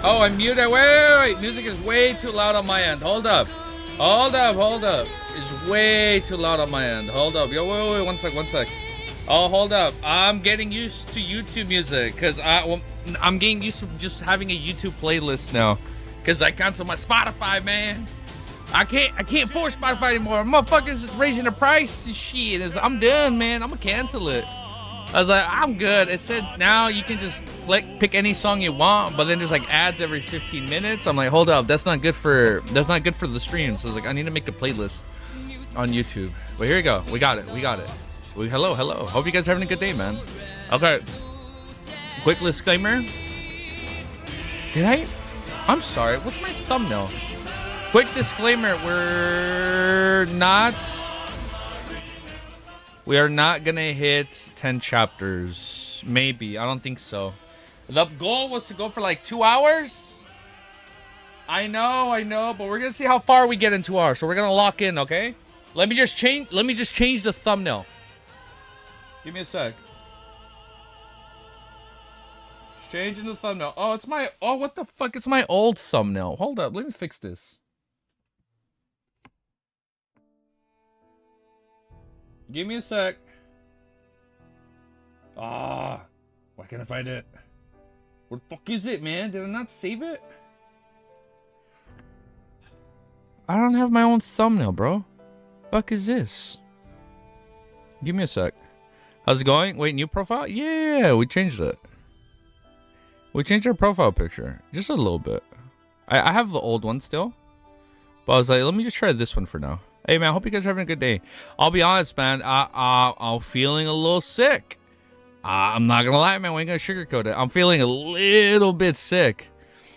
Oh, I'm muted. Wait. Music is way too loud on my end. Hold up. It's way too loud on my end. Hold up. Yo, wait. One sec. Oh, hold up. I'm getting used to YouTube music because I'm getting used to just having a YouTube playlist now because I cancel my Spotify, man. I can't force Spotify anymore. Motherfuckers raising the price and shit. I'm done, man. I'm gonna cancel it. I was like, I'm good. It said now you can just pick any song you want, but then there's like ads every 15 minutes. I'm like, hold up, that's not good for the stream. So I was like, I need to make a playlist on YouTube. But here we go. We got it. Hello. Hope you guys are having a good day, man. Okay. Quick disclaimer. I'm sorry. What's my thumbnail? Quick disclaimer. We are not gonna hit 10 chapters. Maybe. I don't think so. The goal was to go for like 2 hours. I know, but we're gonna see how far we get in 2 hours. So we're gonna lock in, okay? Let me just change the thumbnail. Give me a sec. Just changing the thumbnail. Oh, what the fuck? It's my old thumbnail. Hold up, let me fix this. Give me a sec. Why can't I find it? Where the fuck is it, man? Did I not save it? I don't have my own thumbnail, bro. Fuck is this? Give me a sec. How's it going? Wait, new profile? Yeah, we changed it. We changed our profile picture. Just a little bit. I have the old one still. But I was like, let me just try this one for now. Hey, man, hope you guys are having a good day. I'll be honest, man. I'm feeling a little sick. I'm not going to lie, man. We ain't going to sugarcoat it. I'm feeling a little bit sick.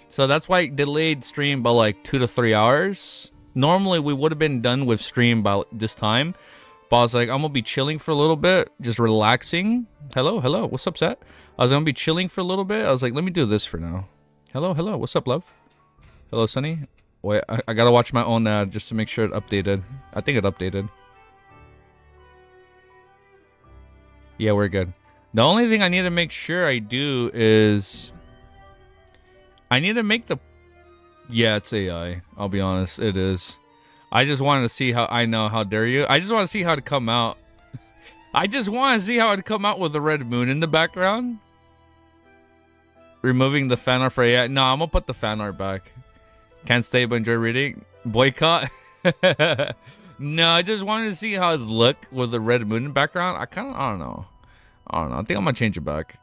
So that's why I delayed stream by like 2 to 3 hours. Normally, we would have been done with stream by this time. But I was like, I'm going to be chilling for a little bit. Just relaxing. Hello. What's up, Seth? I was going to be chilling for a little bit. I was like, let me do this for now. Hello. What's up, love? Hello, Sunny. Wait, I gotta watch my own ad just to make sure it updated. I think it updated. Yeah, we're good. The only thing I need to make sure I do is... I need to make the... Yeah, it's AI. I'll be honest, it is. I just wanted to see how... I know, how dare you? I just want to see how to come out. I just want to see how it'd come out with the red moon in the background. Removing the fan art for AI. No, I'm gonna put the fan art back. Can't stay but enjoy reading. Boycott. No, I just wanted to see how it looked with the red moon in the background. I don't know. I think I'm gonna change it back.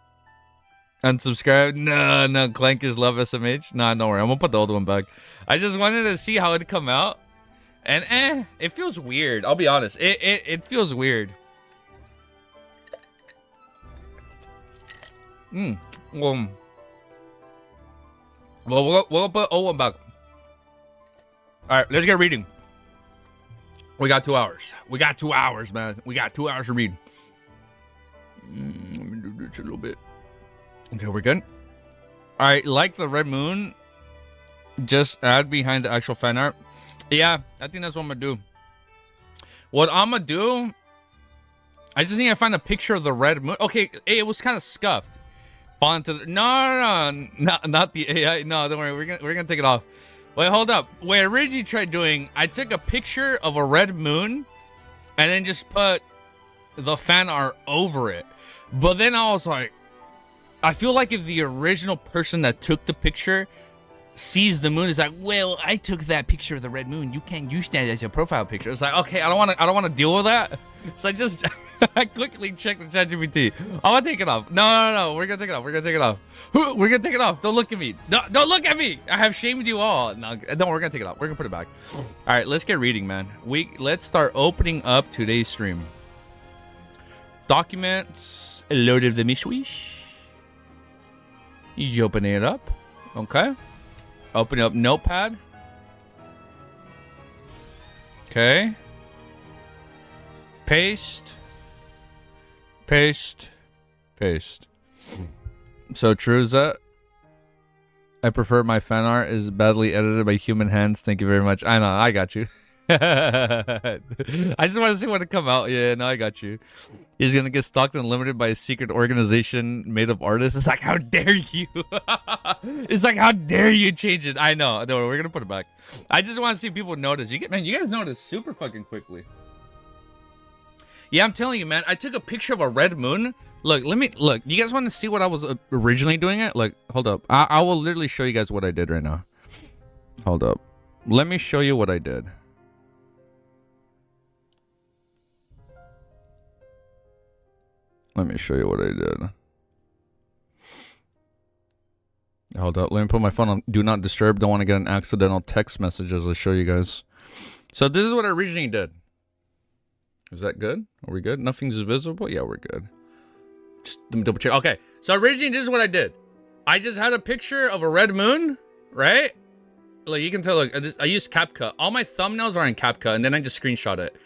Unsubscribe. No. Clankers love SMH. Nah, don't worry. I'm gonna put the old one back. I just wanted to see how it'd come out. And it feels weird. I'll be honest. It feels weird. Well, we'll put old one back. All right, let's get reading. We got 2 hours. We got 2 hours, man. We got 2 hours to read. Let me do this a little bit. Okay, we're good. All right, like the red moon, just add behind the actual fan art. Yeah, I think that's what I'm gonna do. What I'm gonna do, I just need to find a picture of the red moon. Okay, it was kind of scuffed. Fall into the, no, not the AI. No, don't worry. We're gonna take it off. Wait, hold up. What I originally tried doing, I took a picture of a red moon and then just put the fan art over it. But then I was like, I feel like if the original person that took the picture sees the moon, is like, well, I took that picture of the red moon. You can't use that as your profile picture. It's like, okay, I don't want to deal with that. So I just I quickly checked the ChatGPT. I'm gonna take it off. No. We're gonna take it off. We're gonna take it off. Don't look at me. Don't look at me. I have shamed you all. No, we're gonna take it off. We're gonna put it back. All right, let's get reading, man. Let's start opening up today's stream. Documents. Load of the mishwish. You open it up. Okay. Open up Notepad. Okay. Paste. Paste. So true is that. I prefer my fan art is badly edited by human hands. Thank you very much. I know, I got you. I just want to see when it come out. Yeah, no, I got you. He's gonna get stalked and limited by a secret organization made of artists. It's like, how dare you? It's like, how dare you change it? I know. No, we're gonna put it back. I just want to see people notice. You guys notice super fucking quickly. Yeah, I'm telling you, man. I took a picture of a red moon. Look, look. You guys want to see what I was originally doing it? Like, hold up. I will literally show you guys what I did right now. Hold up. Let me show you what I did. Let me show you what I did. Hold up. Let me put my phone on do not disturb. Don't want to get an accidental text message as I show you guys. So this is what I originally did. Is that good? Are we good? Nothing's visible? Yeah, we're good. Just let me double check. Okay. So originally this is what I did. I just had a picture of a red moon, right? Like you can tell, like I used CapCut. All my thumbnails are in CapCut, and then I just screenshot it.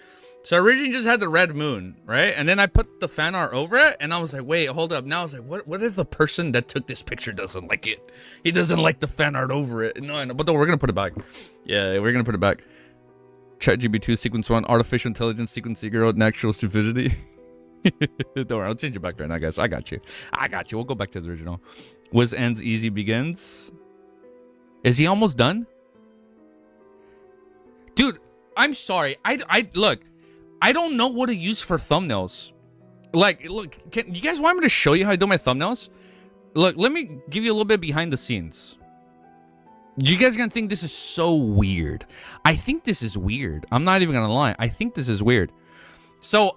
So I originally just had the red moon, right? And then I put the fan art over it, and I was like, wait, hold up. Now I was like, what if the person that took this picture doesn't like it? He doesn't like the fan art over it. No, but no, we're gonna put it back. Yeah, we're gonna put it back. ChatGPT sequence 1, artificial intelligence sequence 0, natural stupidity. Don't worry, I'll change it back right now, guys. I got you. We'll go back to the original. Wiz ends, easy begins. Is he almost done? Dude, I'm sorry. I look, I don't know what to use for thumbnails. Like, look, you guys want me to show you how I do my thumbnails? Look, let me give you a little bit behind the scenes. You guys are gonna think this is so weird. I think this is weird. I'm not even gonna lie. I think this is weird. So,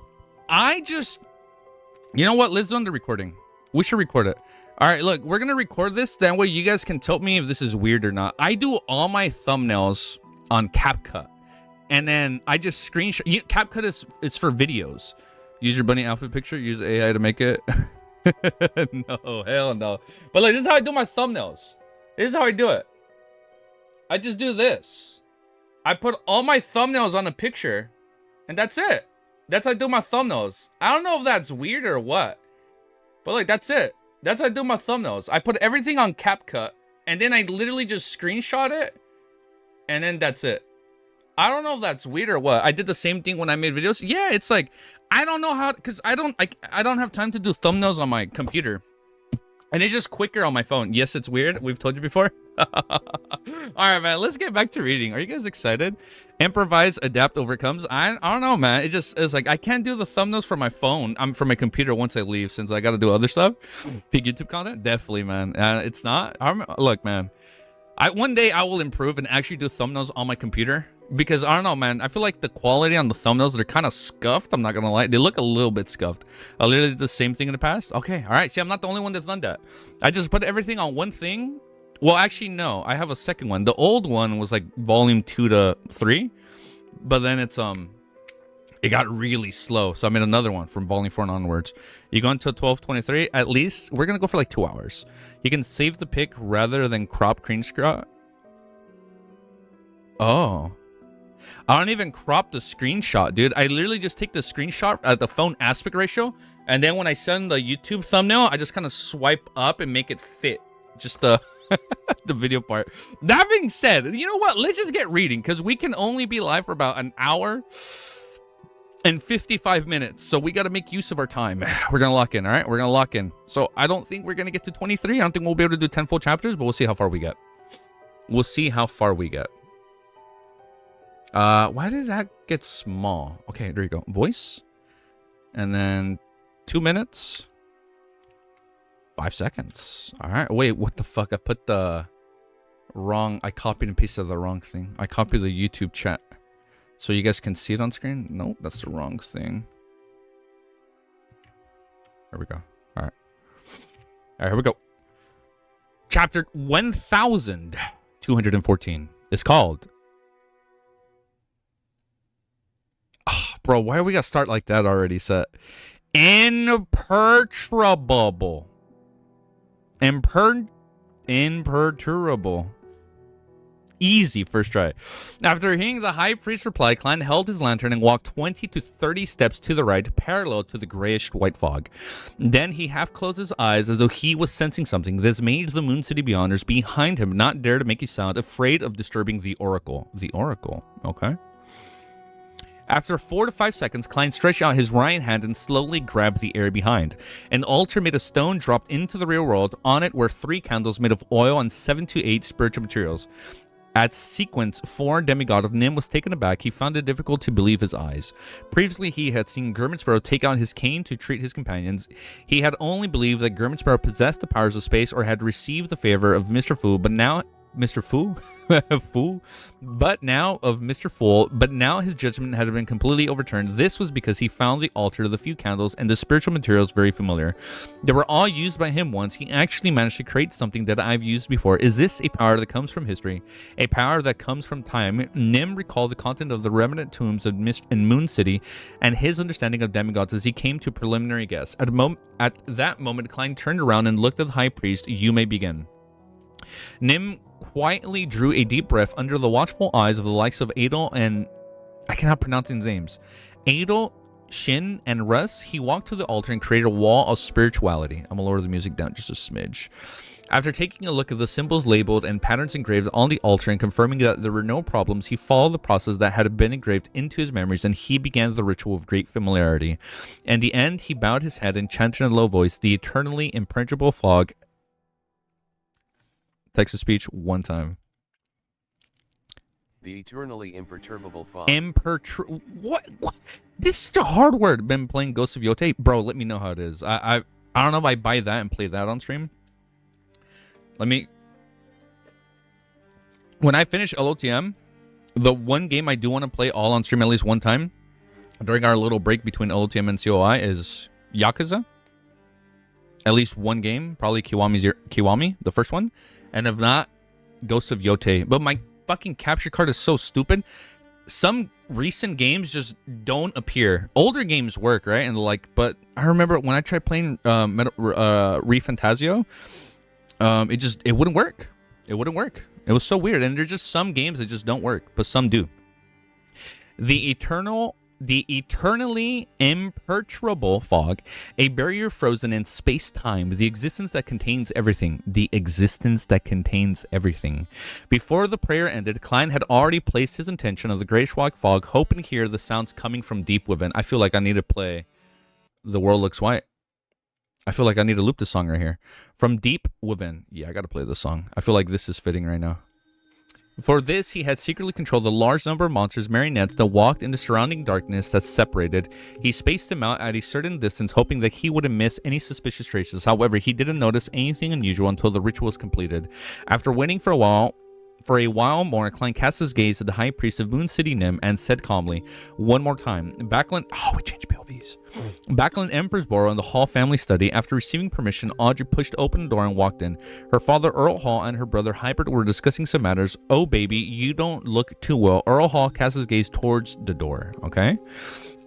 you know what? Let's do the recording. We should record it. All right, look, we're gonna record this. That way you guys can tell me if this is weird or not. I do all my thumbnails on CapCut. And then I just screenshot. CapCut is for videos. Use your bunny outfit picture. Use AI to make it. No, hell no. But like, this is how I do my thumbnails. This is how I do it. I just do this. I put all my thumbnails on a picture, and that's it. That's how I do my thumbnails. I don't know if that's weird or what, but like, that's it. That's how I do my thumbnails. I put everything on CapCut, and then I literally just screenshot it, and then that's it. I don't know if that's weird or what. I did the same thing when I made videos. Yeah, it's like, I don't know how, because I don't have time to do thumbnails on my computer. And it's just quicker on my phone. Yes, it's weird. We've told you before. All right, man. Let's get back to reading. Are you guys excited? Improvise, adapt, overcomes. I don't know, man. It's like I can't do the thumbnails for my phone. I'm for my computer once I leave, since I got to do other stuff. Big YouTube content, definitely, man. It's not. Look, man. One day I will improve and actually do thumbnails on my computer. Because I don't know, man. I feel like the quality on the thumbnails, they're kind of scuffed. I'm not gonna lie. They look a little bit scuffed. I literally did the same thing in the past. Okay, all right. See, I'm not the only one that's done that. I just put everything on one thing. Well, actually, no. I have a second one. The old one was like volume 2 to 3, but then it got really slow. So I made another one from volume 4 and onwards. You go into 12:23. At least we're gonna go for like 2 hours. You can save the pic rather than crop screenshot. Oh. I don't even crop the screenshot, dude. I literally just take the screenshot at the phone aspect ratio, and then when I send the YouTube thumbnail, I just kind of swipe up and make it fit just the the video part. That being said, you know what? Let's just get reading, because we can only be live for about an hour and 55 minutes, so we got to make use of our time. We're gonna lock in. All right, we're gonna lock in. So I don't think we're gonna get to 23. I don't think we'll be able to do 10 full chapters, but we'll see how far we get. We'll see how far we get. Why did that get small? Okay, there you go. Voice. And then 2 minutes. 5 seconds. All right. Wait, what the fuck? I put the wrong... I copied and pasted the wrong thing. I copied the YouTube chat. So you guys can see it on screen? Nope, that's the wrong thing. There we go. All right. All right, here we go. Chapter 1214 is called... Oh, bro, why we gotta start like that already? Set imperturbable. Imperturbable. Easy first try. After hearing the high priest reply, Klein held his lantern and walked 20 to 30 steps to the right, parallel to the grayish white fog. Then he half closed his eyes as though he was sensing something. This made the Moon City Beyonders behind him not dare to make a sound, afraid of disturbing the oracle. The oracle, okay. After 4 to 5 seconds, Klein stretched out his right hand and slowly grabbed the area behind. An altar made of stone dropped into the real world. On it were 3 candles made of oil and 7 to 8 spiritual materials. At sequence 4, demigod of Nim was taken aback. He found it difficult to believe his eyes. Previously, he had seen Sparrow take out his cane to treat his companions. He had only believed that Sparrow possessed the powers of space or had received the favor of Mr. Fu, but now... Mr. Fu? Fu? But now of Mr. Fool, but now his judgment had been completely overturned. This was because he found the altar, the few candles, and the spiritual materials very familiar. They were all used by him once. He actually managed to create something that I've used before. Is this a power that comes from history? A power that comes from time? Nim recalled the content of the remnant tombs of in Moon City and his understanding of demigods as he came to a preliminary guess. At that moment, Klein turned around and looked at the high priest. You may begin. Nim quietly drew a deep breath under the watchful eyes of the likes of Adol and... I cannot pronounce his names. Adol, Shin, and Russ. He walked to the altar and created a wall of spirituality. I'm gonna lower the music down just a smidge. After taking a look at the symbols labeled and patterns engraved on the altar and confirming that there were no problems, he followed the process that had been engraved into his memories, and he began the ritual with great familiarity. In the end, he bowed his head and chanted in a low voice, the eternally impenetrable fog. Text-to-speech one time. The eternally imperturbable fog. What? This is a hard word. Been playing Ghost of Yote, bro. Let me know how it is. I don't know if I buy that and play that on stream. When I finish LOTM, the one game I do want to play all on stream at least one time during our little break between LOTM and COI is Yakuza. At least one game, probably Kiwami, the first one. And if not, Ghost of Yote. But my fucking capture card is so stupid. Some recent games just don't appear. Older games work, right? And but I remember when I tried playing ReFantazio, it wouldn't work. It wouldn't work. It was so weird. And there's just some games that just don't work, but some do. The eternally imperturbable fog, a barrier frozen in space-time, the existence that contains everything. The existence that contains everything. Before the prayer ended, Klein had already placed his intention of the grayish white fog, hoping to hear the sounds coming from deep within. I feel like I need to play The World Looks White. I feel like I need to loop this song right here. From deep within. Yeah, I gotta play this song. I feel like this is fitting right now. For this, he had secretly controlled the large number of monsters, marionettes, that walked in the surrounding darkness that separated. He spaced them out at a certain distance, hoping that he wouldn't miss any suspicious traces. However, he didn't notice anything unusual until the ritual was completed. After waiting for a while more, Klein cast his gaze at the high priest of Moon City Nim and said calmly, one more time. Backland... Oh, we changed POVs. Backland Emperorsboro in the Hall family study. After receiving permission, Audrey pushed open the door and walked in. Her father, Earl Hall, and her brother, Hybrid, were discussing some matters. Oh, baby, you don't look too well. Earl Hall cast his gaze towards the door, okay?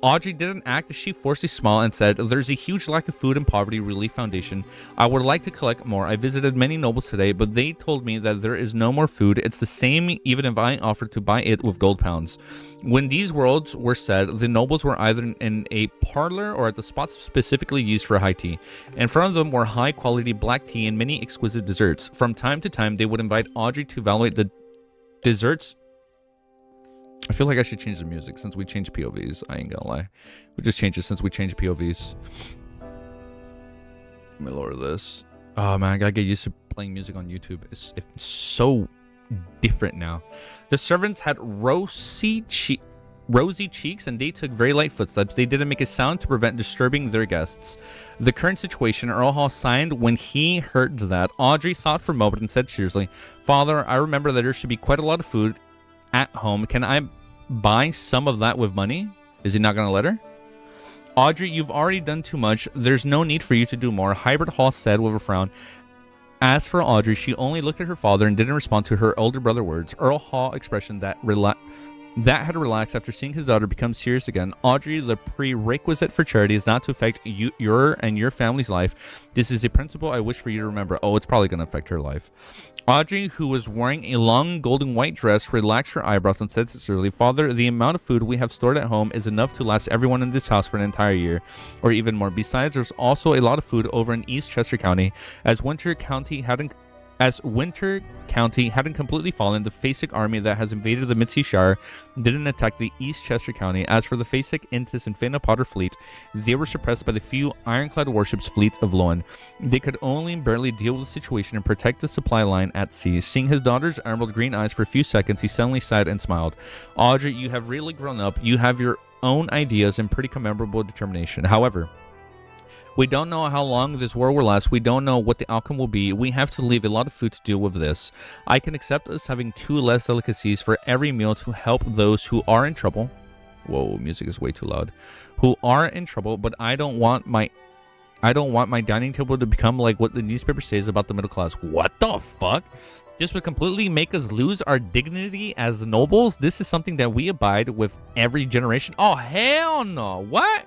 Audrey didn't act as she forced a smile and said, there's a huge lack of food and poverty relief foundation. I would like to collect more. I visited many nobles today, but they told me that there is no more food. It's the same even if I offered to buy it with gold pounds. When these words were said, the nobles were either in a parlor or at the spots specifically used for high tea. In front of them were high quality black tea and many exquisite desserts. From time to time, they would invite Audrey to evaluate the desserts. I feel like I should change the music since we changed POVs. I ain't gonna lie. We just changed it since we changed POVs. Let me lower this. Oh man, I gotta get used to playing music on YouTube. It's so different now. The servants had rosy cheeks and they took very light footsteps. They didn't make a sound to prevent disturbing their guests. The current situation, Earl Hall signed when he heard that. Audrey thought for a moment and said seriously, Father, I remember that there should be quite a lot of food at home. Can I buy some of that with money? Is he not going to let her? Audrey, you've already done too much. There's no need for you to do more, Hybrid Hall said with a frown. As for Audrey, she only looked at her father and didn't respond to her older brother's words. Earl Hall expression that That had relaxed after seeing his daughter become serious again. Audrey, the prerequisite for charity is not to affect your and your family's life. This is a principle I wish for you to remember. Oh, it's probably going to affect her life. Audrey, who was wearing a long golden white dress, relaxed her eyebrows and said sincerely, Father, the amount of food we have stored at home is enough to last everyone in this house for an entire year, or even more. Besides, there's also a lot of food over in East Chester County, as Winter County hadn't completely fallen. The Fasik army that has invaded the Mitzi Shire didn't attack the East Chester County. As for the Fasik, Intis, and Fena Potter fleet, they were suppressed by the few ironclad warships fleets of Loan. They could only barely deal with the situation and protect the supply line at sea. Seeing his daughter's emerald green eyes for a few seconds, he suddenly sighed and smiled. Audrey, you have really grown up. You have your own ideas and pretty commendable determination. However, we don't know how long this war will last. We don't know what the outcome will be. We have to leave a lot of food to deal with this. I can accept us having 2 less delicacies for every meal to help those who are in trouble. Whoa, music is way too loud. Who are in trouble, but I don't want my dining table to become like what the newspaper says about the middle class. What the fuck? This would completely make us lose our dignity as nobles. This is something that we abide with every generation. Oh, hell no. What?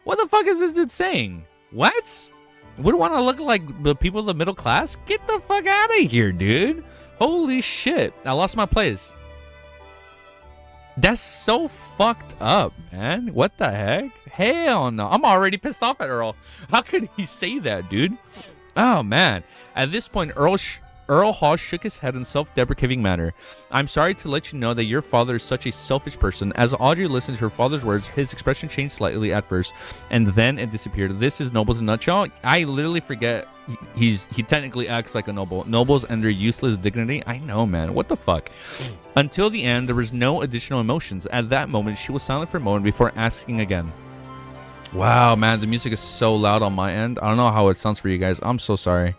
What the fuck is this dude saying? What? We don't want to look like the people of the middle class? Get the fuck out of here, dude. Holy shit. I lost my place. That's so fucked up, man. What the heck? Hell no. I'm already pissed off at Earl. How could he say that, dude? Oh, man. At this point, Earl Hall shook his head in a self-deprecating manner. I'm sorry to let you know that your father is such a selfish person. As Audrey listened to her father's words, his expression changed slightly at first, and then it disappeared. This is Nobles in a nutshell. I literally forget he technically acts like a noble. Nobles and their useless dignity. I know, man. What the fuck? Until the end, there was no additional emotions. At that moment, she was silent for a moment before asking again. Wow, man, the music is so loud on my end. I don't know how it sounds for you guys. I'm so sorry.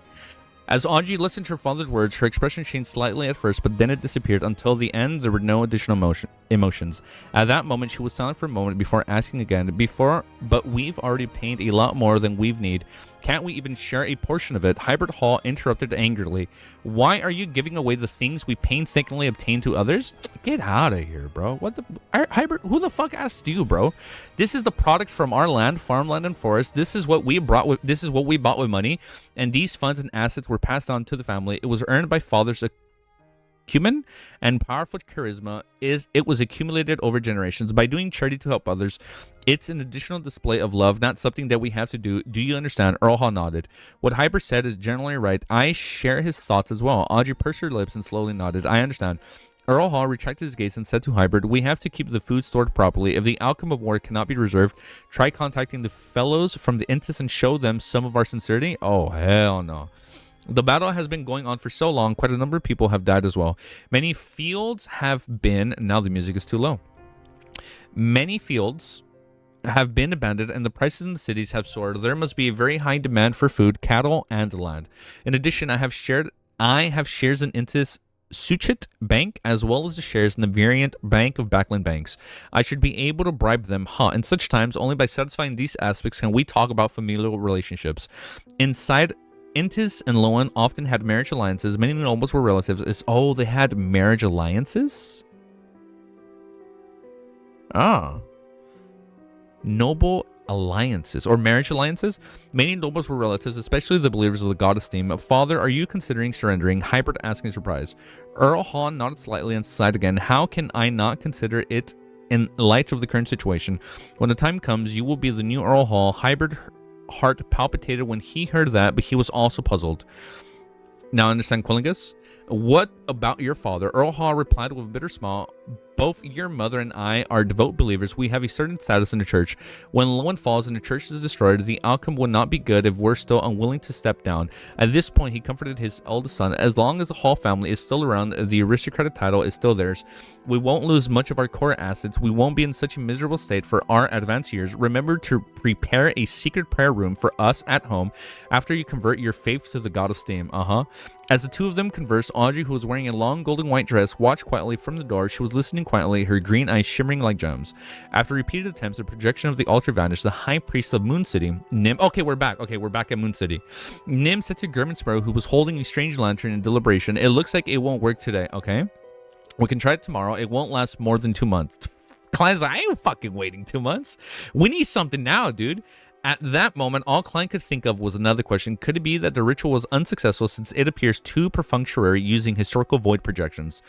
As Audrey listened to her father's words, her expression changed slightly at first, but then it disappeared. Until the end, there were no additional emotions. At that moment, she was silent for a moment before asking again, but we've already obtained a lot more than we've need. Can't we even share a portion of it? Hybrid Hall interrupted angrily. Why are you giving away the things we painstakingly obtained to others? Get out of here, bro. What the... Hybrid, who the fuck asked you, bro? This is the product from our land, farmland, and forest. This is what we brought with... This is what we bought with money. And these funds and assets were passed on to the family. It was earned by fathers acumen and powerful charisma. It was accumulated over generations. By doing charity to help others, it's an additional display of love, not something that we have to do. Do you understand? Earl Hall nodded. What Hyper said is generally right. I share his thoughts as well. Audrey pursed her lips and slowly nodded. I understand. Earl Hall retracted his gaze and said to Hybrid, we have to keep the food stored properly. If the outcome of war cannot be reserved, try contacting the fellows from the Intis and show them some of our sincerity. Oh, hell no. The battle has been going on for so long, quite a number of people have died as well. Many fields have been... Now the music is too low. Many fields have been abandoned and the prices in the cities have soared. There must be a very high demand for food, cattle, and land. In addition, I have shares in Intis Suchit Bank as well as the shares in the variant Bank of Backland Banks. I should be able to bribe them. In such times, only by satisfying these aspects can we talk about familial relationships. Inside Intis and Loan often had marriage alliances. Many nobles were relatives. Oh, they had marriage alliances? Ah. Noble alliances or marriage alliances. Many nobles were relatives, especially the believers of the god of steam. Father, are you considering surrendering? Hybrid asked in surprise. Earl Hall nodded slightly and sighed again. How can I not consider it in light of the current situation? When the time comes, you will be the new Earl Hall. Hybrid heart palpitated when he heard that, but he was also puzzled. Now I understand, Quillingus. What about your father? Earl Hall replied with a bitter smile. Both your mother and I are devout believers. We have a certain status in the church. When Loan falls and the church is destroyed, the outcome will not be good if we're still unwilling to step down. At this point, he comforted his eldest son. As long as the Hall family is still around, the aristocratic title is still theirs. We won't lose much of our core assets. We won't be in such a miserable state for our advanced years. Remember to prepare a secret prayer room for us at home after you convert your faith to the god of steam. As the two of them conversed, Audrey, who was wearing a long golden white dress, watched quietly from the door. She was listening quietly, her green eyes shimmering like gems. After repeated attempts, the projection of the altar vanished. The high priest of Moon City, Nim... Okay, we're back at Moon City. Nim said to German Sparrow, who was holding a strange lantern in deliberation, it looks like it won't work today, okay? We can try it tomorrow. It won't last more than 2 months. Klein's like, I ain't fucking waiting 2 months. We need something now, dude. At that moment, all Klein could think of was another question. Could it be that the ritual was unsuccessful since it appears too perfunctory using historical void projections?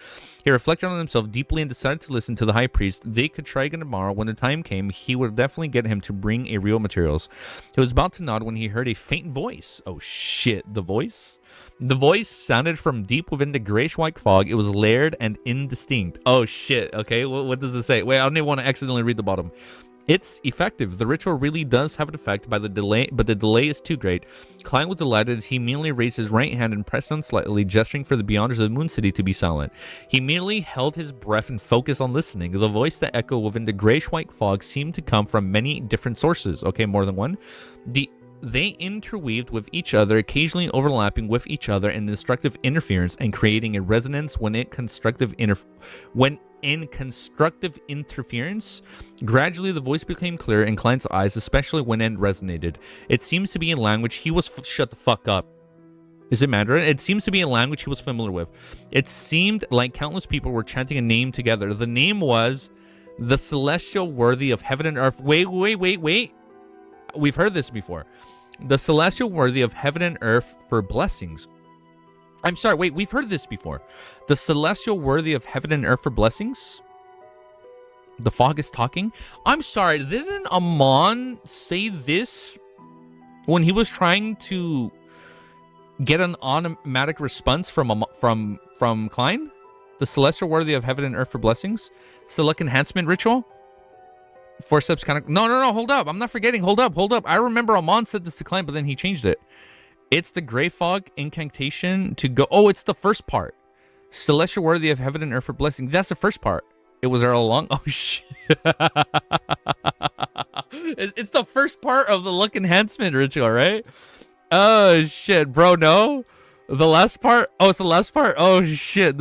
He reflected on himself deeply and decided to listen to the high priest. They could try again tomorrow. When the time came, he would definitely get him to bring a real materials. He was about to nod when he heard a faint voice. Oh shit, the voice? The voice sounded from deep within the grayish-white fog. It was layered and indistinct. Oh shit, okay, what does it say? Wait, I don't even want to accidentally read the bottom. It's effective. The ritual really does have an effect by the delay, but the delay is too great. Klein was delighted as he immediately raised his right hand and pressed on slightly, gesturing for the Beyonders of Moon City to be silent. He immediately held his breath and focused on listening. The voice that echoed within the grayish-white fog seemed to come from many different sources. Okay, more than one. They interweaved with each other, occasionally overlapping with each other in destructive interference and creating a resonance when in constructive interference. Gradually, the voice became clear in Klein's eyes, especially when it resonated. It seems to be a language he was shut the fuck up. Is it Mandarin? It seems to be a language he was familiar with. It seemed like countless people were chanting a name together. The name was the celestial worthy of heaven and earth. Wait. We've heard this before. The celestial worthy of heaven and earth for blessings. I'm sorry, wait, we've heard this before. The celestial worthy of heaven and earth for blessings? The fog is talking? I'm sorry, didn't Amon say this when he was trying to get an automatic response from Klein? The celestial worthy of heaven and earth for blessings? Select enhancement ritual? 4 steps kind of... No, hold up. I'm not forgetting. Hold up. I remember Amon said this to Klein, but then he changed it. It's the gray fog incantation to go... Oh, it's the first part. Celestial worthy of heaven and earth for blessings. That's the first part. It was there all along. Oh, shit. It's the first part of the luck enhancement ritual, right? Oh, shit. Bro, no. The last part? Oh, it's the last part? Oh, shit.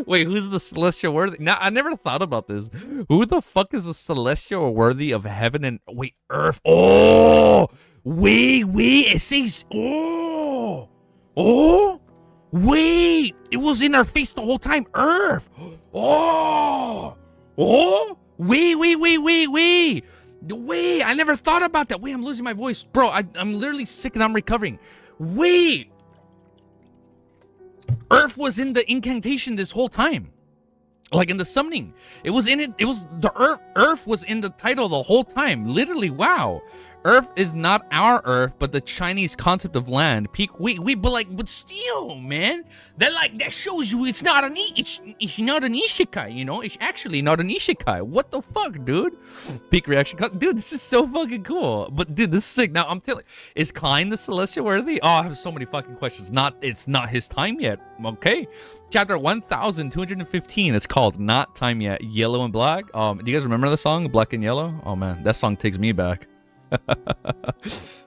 Wait, who's the celestial worthy? Now, I never thought about this. Who the fuck is the celestial worthy of heaven and... Wait, earth. Oh! Wait. It says... Oh! Wait! It was in our face the whole time. Earth! Oh! Wait! I never thought about that. Wait, I'm losing my voice. Bro, I'm literally sick and I'm recovering. Wait! Earth was in the incantation this whole time. Like in the summoning. It was in it. It was the Earth was in the title the whole time. Literally, wow. Earth is not our Earth, but the Chinese concept of land. But still, man, that shows you it's not an isekai, you know? It's actually not an isekai. What the fuck, dude? Peak reaction, dude. This is so fucking cool. But dude, this is sick. Now I'm telling, is Klein the celestial worthy? Oh, I have so many fucking questions. It's not his time yet. Okay, chapter 1215. It's called Not Time Yet. Yellow and Black. Do you guys remember the song Black and Yellow? Oh man, that song takes me back.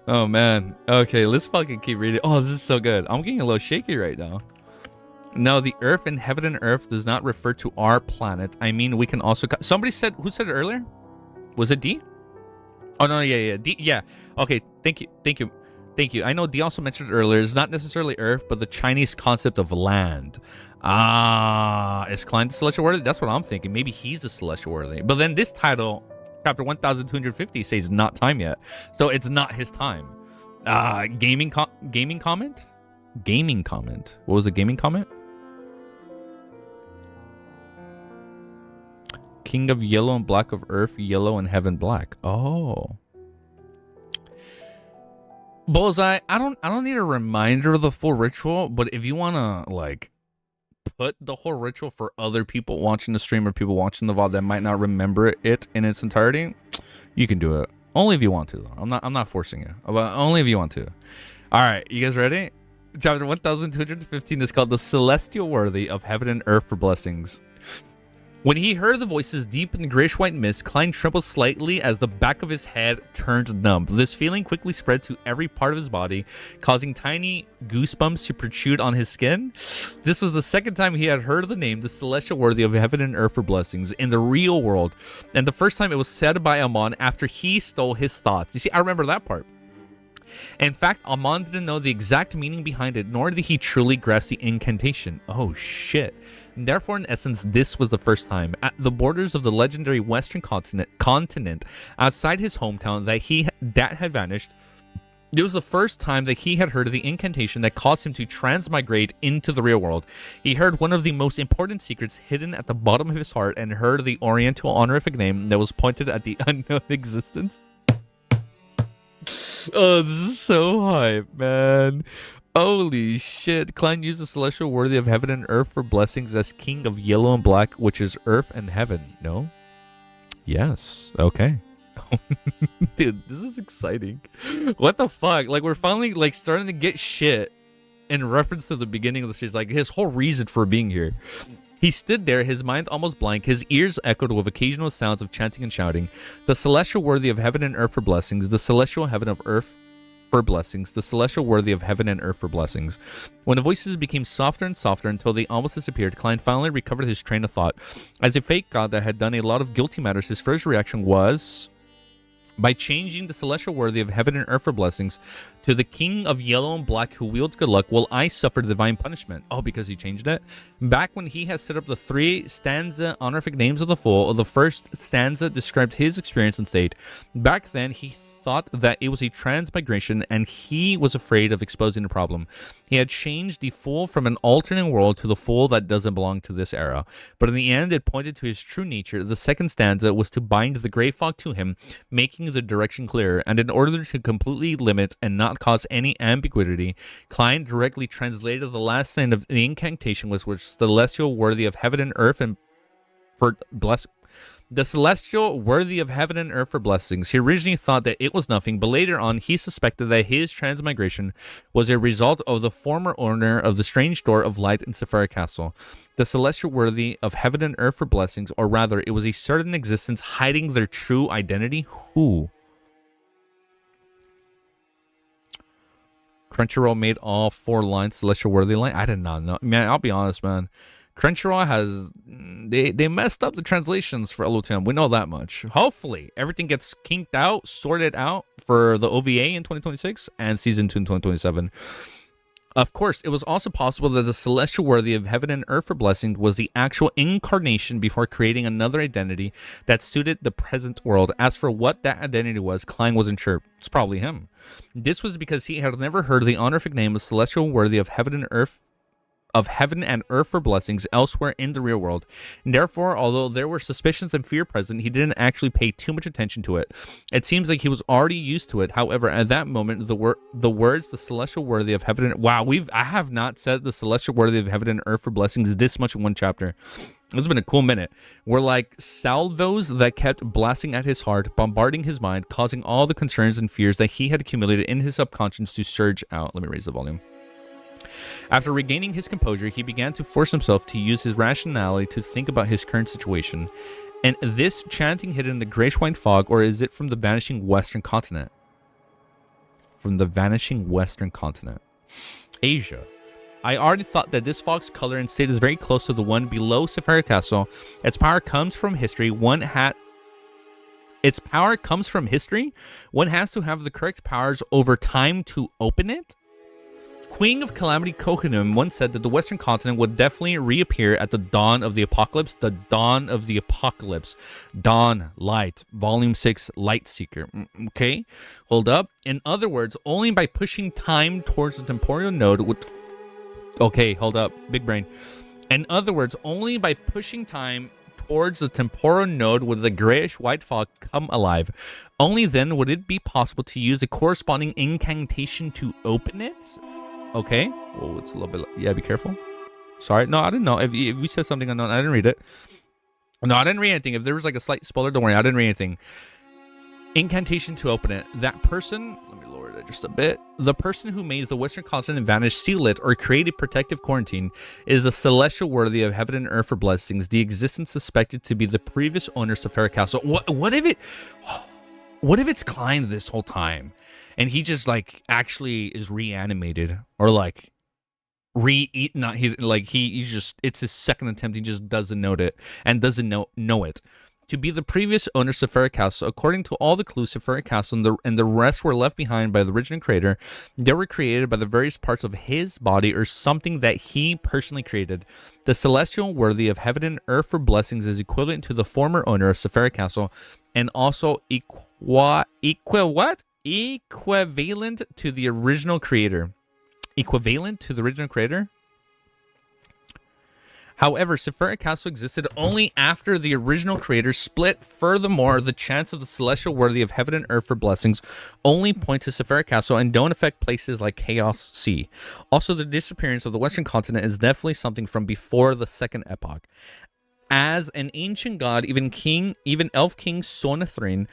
Oh man. Okay, let's fucking keep reading. Oh, this is so good. I'm getting a little shaky right now. No, the earth and heaven and earth does not refer to our planet. I mean, we can also... Somebody said... Who said it earlier? Was it D? Oh, no, yeah. D, yeah. Okay, thank you. I know D also mentioned it earlier. It's not necessarily earth, but the Chinese concept of land. Is Klein the celestial worthy? That's what I'm thinking. Maybe he's the celestial worthy. But then this title... Chapter 1250 says not time yet, so it's not his time. Gaming comment. What was the gaming comment? King of yellow and black of earth, yellow and heaven black. Oh, Bullseye. I don't need a reminder of the full ritual, but if you wanna like put the whole ritual for other people watching the stream or people watching the VOD that might not remember it in its entirety, you can do it. Only if you want to, though. I'm not forcing you. But only if you want to. All right, you guys ready? Chapter 1215 is called The Celestial Worthy of Heaven and Earth for Blessings. When he heard the voices deep in the grayish-white mist, Klein trembled slightly as the back of his head turned numb. This feeling quickly spread to every part of his body, causing tiny goosebumps to protrude on his skin. This was the second time he had heard the name, the celestial worthy of heaven and earth for blessings, in the real world, and the first time it was said by Amon after he stole his thoughts. You see, I remember that part. In fact, Amon didn't know the exact meaning behind it, nor did he truly grasp the incantation. Oh shit. Therefore, in essence, this was the first time, at the borders of the legendary Western continent, outside his hometown that had vanished, it was the first time that he had heard of the incantation that caused him to transmigrate into the real world. He heard one of the most important secrets hidden at the bottom of his heart and heard the Oriental honorific name that was pointed at the unknown existence. Oh, this is so hype, man. Holy shit. Klein used the celestial worthy of heaven and earth for blessings as king of yellow and black, which is earth and heaven. No? Yes. Okay. Dude, this is exciting. What the fuck? Like, we're finally, like, starting to get shit in reference to the beginning of the series. Like, his whole reason for being here. He stood there, his mind almost blank, his ears echoed with occasional sounds of chanting and shouting. The celestial worthy of heaven and earth for blessings, the celestial heaven of earth for blessings, the celestial worthy of heaven and earth for blessings. When the voices became softer and softer until they almost disappeared, Klein finally recovered his train of thought. As a fake god that had done a lot of guilty matters, his first reaction was, by changing the celestial worthy of heaven and earth for blessings to the king of yellow and black who wields good luck, will I suffer divine punishment? Oh, because he changed it? Back when he had set up the 3 stanza honorific names of the fool, the first stanza described his experience and state. Back then, he thought that it was a transmigration and he was afraid of exposing the problem. He had changed the fool from an alternate world to the fool that doesn't belong to this era. But in the end, it pointed to his true nature. The second stanza was to bind the gray fog to him, making the direction clear. And in order to completely limit and not cause any ambiguity, Klein directly translated the last line of the incantation, which was celestial worthy of heaven and earth and for bless. The celestial worthy of heaven and earth for blessings. He originally thought that it was nothing, but later on he suspected that his transmigration was a result of the former owner of the strange door of light in Sephira Castle. The celestial worthy of heaven and earth for blessings, or rather, it was a certain existence hiding their true identity. Who? Crunchyroll made all 4 lines celestial worthy line. I did not know. Man, I'll be honest, man. Crunchyroll has they messed up the translations for LOTM. We know that much. Hopefully, everything gets kinked out, sorted out for the OVA in 2026 and season 2 in 2027. Of course, it was also possible that the celestial worthy of heaven and earth for blessing was the actual incarnation before creating another identity that suited the present world. As for what that identity was, Klein wasn't sure. It's probably him. This was because he had never heard the honorific name of celestial worthy of heaven and earth for blessings elsewhere in the real world. And therefore, although there were suspicions and fear present, he didn't actually pay too much attention to it. It seems like he was already used to it. However, at that moment, the words "the celestial worthy of heaven" and I have not said the celestial worthy of heaven and earth for blessings this much in one chapter. It's been a cool minute. Were like salvos that kept blasting at his heart, bombarding his mind, causing all the concerns and fears that he had accumulated in his subconscious to surge out. Let me raise the volume. After regaining his composure, he began to force himself to use his rationality to think about his current situation. And this chanting hidden in the grayish-white fog, or is it from the vanishing western continent? From the vanishing western continent. Asia. I already thought that this fog's color and state is very close to the one below Sephira Castle. Its power comes from history. One has to have the correct powers over time to open it. Queen of Calamity Kohanim once said that the Western continent would definitely reappear at the dawn of the apocalypse. The dawn of the apocalypse. Dawn, light. Volume 6, Light Seeker. Okay, hold up. In other words, only by pushing time towards the temporal node would... Okay, hold up. Big brain. In other words, only by pushing time towards the temporal node would the grayish-white fog come alive. Only then would it be possible to use the corresponding incantation to open it. Okay. Oh, it's a little bit... Yeah, be careful. Sorry. No, I didn't know. If you said something unknown, I didn't read it. No, I didn't read anything. If there was like a slight spoiler, don't worry. I didn't read anything. Incantation to open it. That person... Let me lower it just a bit. The person who made the Western continent vanish, seal it, or created protective quarantine is the celestial worthy of heaven and earth for blessings. The existence suspected to be the previous owner of Sephira Castle. What if it... What if it's Klein this whole time? And he just like actually is reanimated, or like it's his second attempt. He just doesn't know it and doesn't know it. to be the previous owner of Sephira Castle. According to all the clues, Sephira Castle and the rest were left behind by the original creator. They were created by the various parts of his body or something that he personally created. The celestial worthy of heaven and earth for blessings is equivalent to the former owner of Sephira Castle, and also equivalent to the original creator. Equivalent to the original creator? However, Sephira Castle existed only after the original creator split. Furthermore, the chants of the celestial worthy of heaven and earth for blessings only point to Sephira Castle and don't affect places like Chaos Sea. Also, the disappearance of the Western continent is definitely something from before the Second Epoch. As an ancient god, even Elf King Sonethrim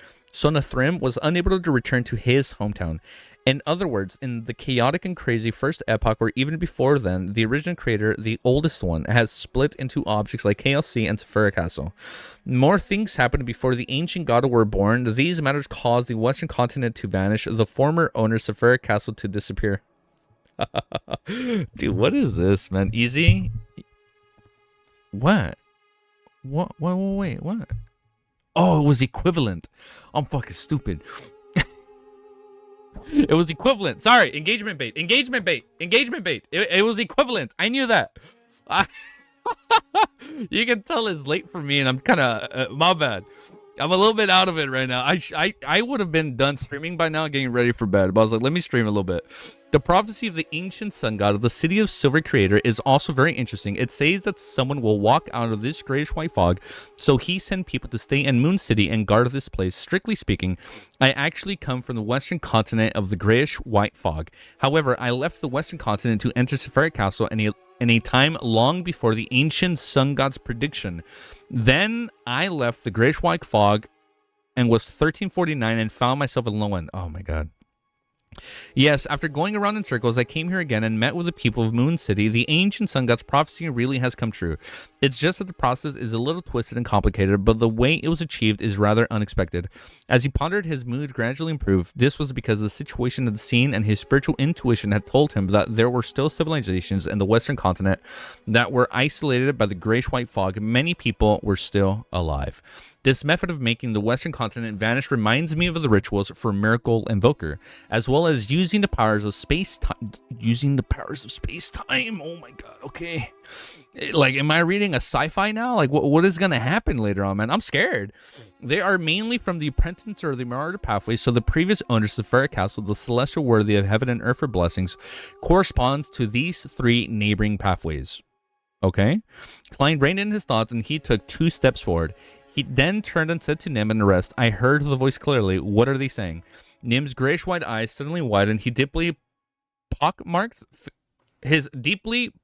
was unable to return to his hometown. In other words, in the chaotic and crazy first epoch, or even before then, the original creator, the oldest one, has split into objects like KLC and Sephira Castle. More things happened before the ancient god were born. These matters caused the Western continent to vanish, the former owner Sephira Castle to disappear. Dude, what is this, man? Easy? What? Wait, what? Oh, it was equivalent. I'm fucking stupid. It was equivalent. Sorry, engagement bait. It was equivalent. I knew that. You can tell it's late for me, and I'm kind of my bad. I'm a little bit out of it right now. I would have been done streaming by now, getting ready for bed, but I was like, let me stream a little bit. The prophecy of the ancient sun god of the city of silver creator is also very interesting. It says that someone will walk out of this grayish white fog, so he sent people to stay in Moon City and guard this place. Strictly speaking, I actually come from the western continent of the grayish white fog. However, I left the western continent to enter Sephira Castle in a time long before the ancient sun god's prediction. Then I left the grayish white fog and was 1349 and found myself in Lowen. Oh my god. Yes, after going around in circles, I came here again and met with the people of Moon City. The ancient sun god's prophecy really has come true. It's just that the process is a little twisted and complicated, but the way it was achieved is rather unexpected. As he pondered, his mood gradually improved. This was because the situation of the scene and his spiritual intuition had told him that there were still civilizations in the western continent that were isolated by the grayish-white fog. Many people were still alive. This method of making the western continent vanish reminds me of the rituals for Miracle Invoker, as well as using the powers of space-time. Oh my god, okay. Like, am I reading a sci-fi now? Like, what is going to happen later on, man? I'm scared. They are mainly from the apprentice or the martyr pathway, so the previous owners of Sephira Castle, the celestial worthy of heaven and earth for blessings, corresponds to these three neighboring pathways. Okay? Klein reined in his thoughts, and he took 2 steps forward. He then turned and said to Nim and the rest, I heard the voice clearly. What are they saying? Nim's grayish-white eyes suddenly widened. His deeply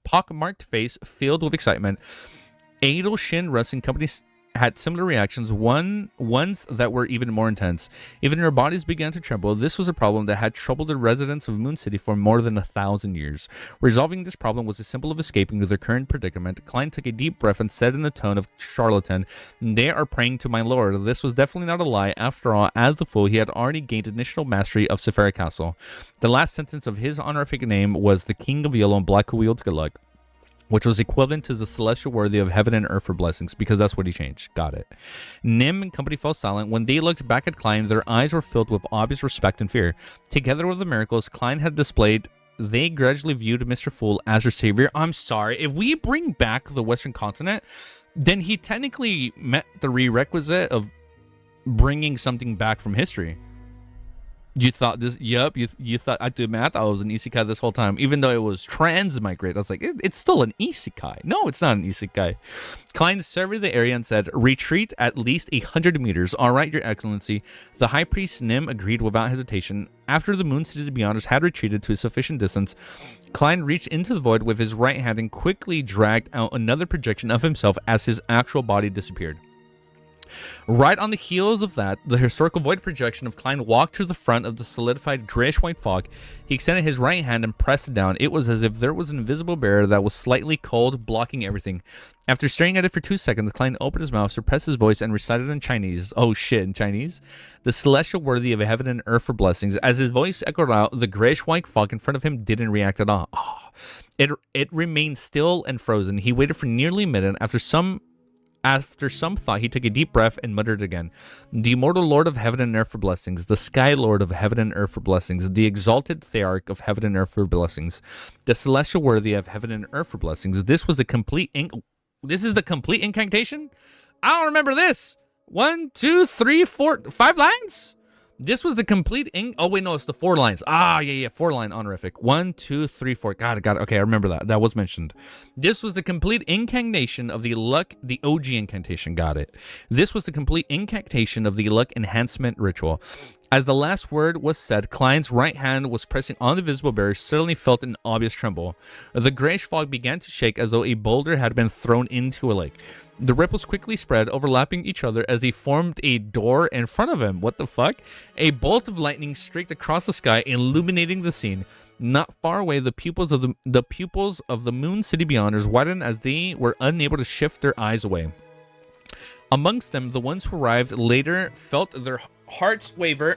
pockmarked face filled with excitement. Adel Shin Wrestling Company had similar reactions, ones that were even more intense. Even their bodies began to tremble. This was a problem that had troubled the residents of Moon City for more than 1,000 years. Resolving this problem was as simple as escaping their current predicament. Klein took a deep breath and said in the tone of charlatan, They are praying to my lord. This was definitely not a lie. After all, as the fool, he had already gained initial mastery of Sephira Castle. The last sentence of his honorific name was the King of Yellow and Black who wields good luck, which was equivalent to the celestial worthy of heaven and earth for blessings, because that's what he changed. Got it. Nim and company fell silent. When they looked back at Klein, their eyes were filled with obvious respect and fear. Together with the miracles Klein had displayed, they gradually viewed Mr. Fool as their savior. I'm sorry, if we bring back the western continent, then he technically met the prerequisite of bringing something back from history. You thought this? Yep. You thought I did math? I was an isekai this whole time, even though it was transmigrate. I was like, it's still an isekai. No, it's not an isekai. Klein surveyed the area and said, "Retreat at least 100 meters." All right, Your Excellency. The High Priest Nim agreed without hesitation. After the Moon City's Beyonders had retreated to a sufficient distance, Klein reached into the void with his right hand and quickly dragged out another projection of himself as his actual body disappeared. Right on the heels of that, the historical void projection of Klein walked to the front of the solidified grayish-white fog. He extended his right hand and pressed it down. It was as if there was an invisible barrier that was slightly cold, blocking everything. After staring at it for 2 seconds, Klein opened his mouth, suppressed his voice, and recited in Chinese. Oh shit, in Chinese? The celestial worthy of heaven and earth for blessings. As his voice echoed out, the grayish-white fog in front of him didn't react at all. Oh. It remained still and frozen. He waited for nearly a minute. After some After some thought, he took a deep breath and muttered again. The immortal Lord of heaven and earth for blessings, the Sky Lord of heaven and earth for blessings, the exalted Thearch of heaven and earth for blessings, the celestial worthy of heaven and earth for blessings. This is the complete incantation? I don't remember this. 1, 2, 3, 4, 5 lines? This was the complete oh wait, no, it's the 4 lines. Ah, yeah, 4-line honorific. 1, 2, 3, 4. Got it. Okay, I remember that. That was mentioned. This was the complete incantation of the luck, the OG incantation. Got it. This was the complete incantation of the luck enhancement ritual. As the last word was said, Klein's right hand was pressing on the visible barrier, suddenly felt an obvious tremble. The grayish fog began to shake as though a boulder had been thrown into a lake. The ripples quickly spread, overlapping each other as they formed a door in front of him. What the fuck? A bolt of lightning streaked across the sky, illuminating the scene. Not far away, the pupils of the Moon City Beyonders widened as they were unable to shift their eyes away. Amongst them, the ones who arrived later felt their hearts waver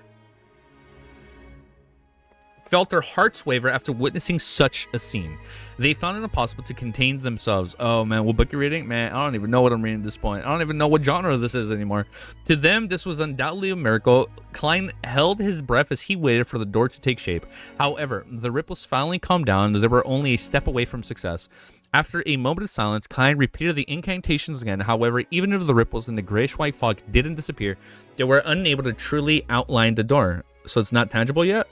after witnessing such a scene. They found it impossible to contain themselves. Oh man, what book you're reading? Man, I don't even know what I'm reading at this point. I don't even know what genre this is anymore. To them, this was undoubtedly a miracle. Klein held his breath as he waited for the door to take shape. However, the ripples finally calmed down. They were only a step away from success. After a moment of silence, Klein repeated the incantations again. However, even if the ripples in the grayish-white fog didn't disappear, they were unable to truly outline the door. So it's not tangible yet?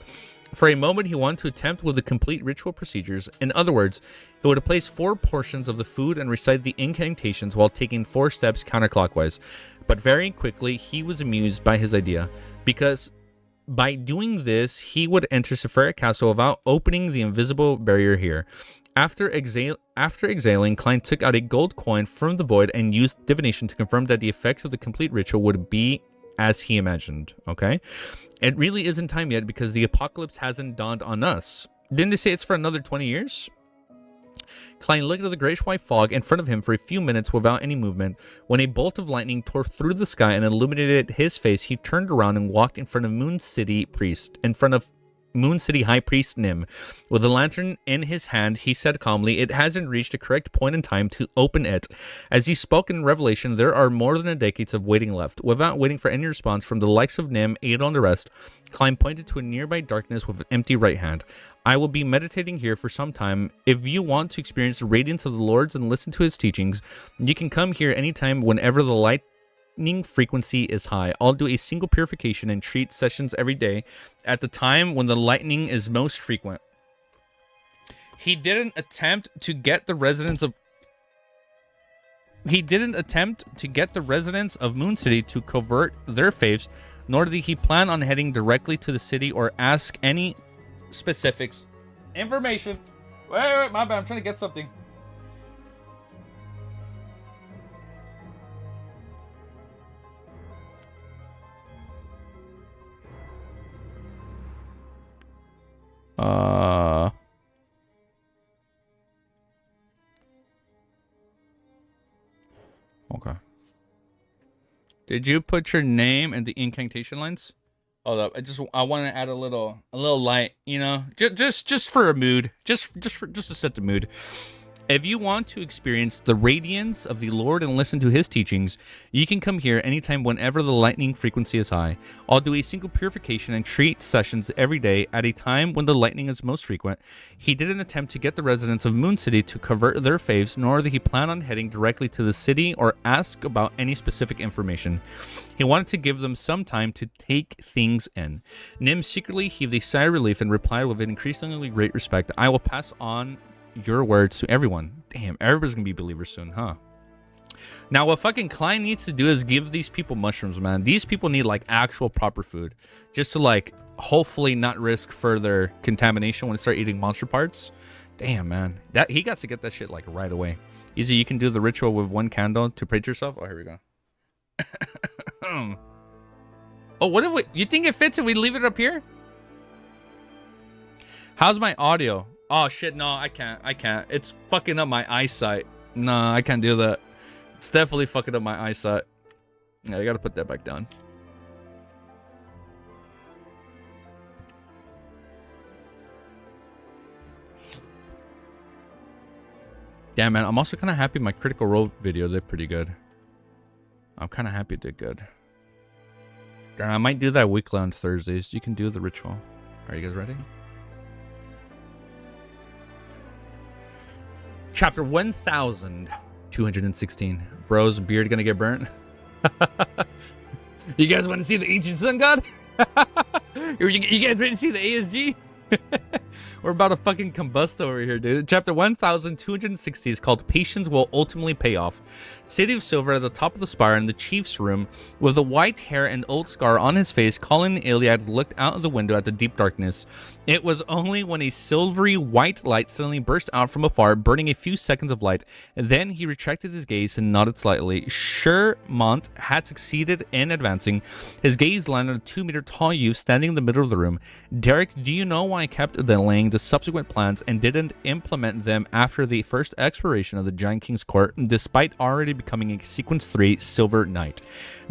For a moment, he wanted to attempt with the complete ritual procedures. In other words, he would place 4 portions of the food and recite the incantations while taking 4 steps counterclockwise. But very quickly, he was amused by his idea, because by doing this, he would enter Sephiric Castle without opening the invisible barrier here. After exhaling, Klein took out a gold coin from the void and used divination to confirm that the effects of the complete ritual would be as he imagined. Okay, it really isn't time yet because the apocalypse hasn't dawned on us. Didn't they say it's for another 20 years? Klein looked at the grayish-white fog in front of him for a few minutes without any movement. When a bolt of lightning tore through the sky and illuminated his face, he turned around and walked in front of Moon City High Priest Nim. With a lantern in his hand, he said calmly, "It hasn't reached a correct point in time to open it." As he spoke in Revelation, there are more than a decade of waiting left. Without waiting for any response from the likes of Nim, Ada, and the rest, Klein pointed to a nearby darkness with an empty right hand. "I will be meditating here for some time. If you want to experience the radiance of the Lord's and listen to his teachings, you can come here anytime whenever the lightning frequency is high. I'll do a single purification and treat sessions every day at the time when the lightning is most frequent." He didn't attempt to get the residents of Moon City to convert their faiths, nor did he plan on heading directly to the city or ask any specifics. Information. Wait, my bad. I'm trying to get something. Okay. Did you put your name in the incantation lines? Hold up. I want to add a little light, you know, just for a mood, just to set the mood. If you want to experience the radiance of the Lord and listen to his teachings, you can come here anytime whenever the lightning frequency is high. I'll do a single purification and treat sessions every day at a time when the lightning is most frequent. He didn't attempt to get the residents of Moon City to convert their faiths, nor did he plan on heading directly to the city or ask about any specific information. He wanted to give them some time to take things in. Nim secretly heaved a sigh of relief and replied with an increasingly great respect, "I will pass on your words to everyone." Damn, everybody's gonna be believers soon, huh? Now, what fucking Klein needs to do is give these people mushrooms, man. These people need, like, actual proper food. Just to, like, hopefully not risk further contamination when they start eating monster parts. Damn, man. He got to get that shit, like, right away. Easy, you can do the ritual with 1 candle to pray to yourself. Oh, here we go. Oh, what if you think it fits if we leave it up here? How's my audio? Oh, shit, no, I can't. It's fucking up my eyesight. No, I can't do that. It's definitely fucking up my eyesight. Yeah, I gotta put that back down. Yeah, man, I'm also kind of happy my Critical Role video did pretty good. I'm kind of happy it did good. I might do that weekly on Thursdays. You can do the ritual. Are you guys ready? Chapter 1216. Bro's beard gonna get burnt. You guys want to see the ancient sun god? You guys ready to see the ASG? We're about to fucking combust over here, dude. Chapter 1260 is called Patience Will Ultimately Pay Off. City of Silver at the top of the spire in the chief's room, with the white hair and old scar on his face, Colin Iliad looked out of the window at the deep darkness. It was only when a silvery white light suddenly burst out from afar, burning a few seconds of light. Then he retracted his gaze and nodded slightly. Shermont had succeeded in advancing. His gaze landed on a 2-meter tall youth standing in the middle of the room. Derek, do you know why I kept delaying the subsequent plans and didn't implement them after the first exploration of the Giant King's Court, despite already becoming a Sequence 3 Silver Knight?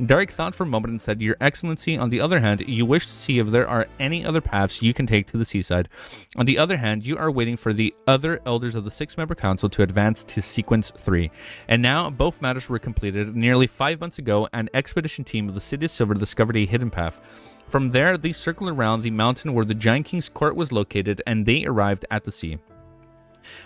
Derek thought for a moment and said, Your Excellency, on the other hand, you wish to see if there are any other paths you can take to the seaside. On the other hand, you are waiting for the other elders of the 6-member council to advance to Sequence 3. And now, both matters were completed. Nearly 5 months ago, an expedition team of the City of Silver discovered a hidden path. From there, they circled around the mountain where the Giant King's Court was located, and they arrived at the sea.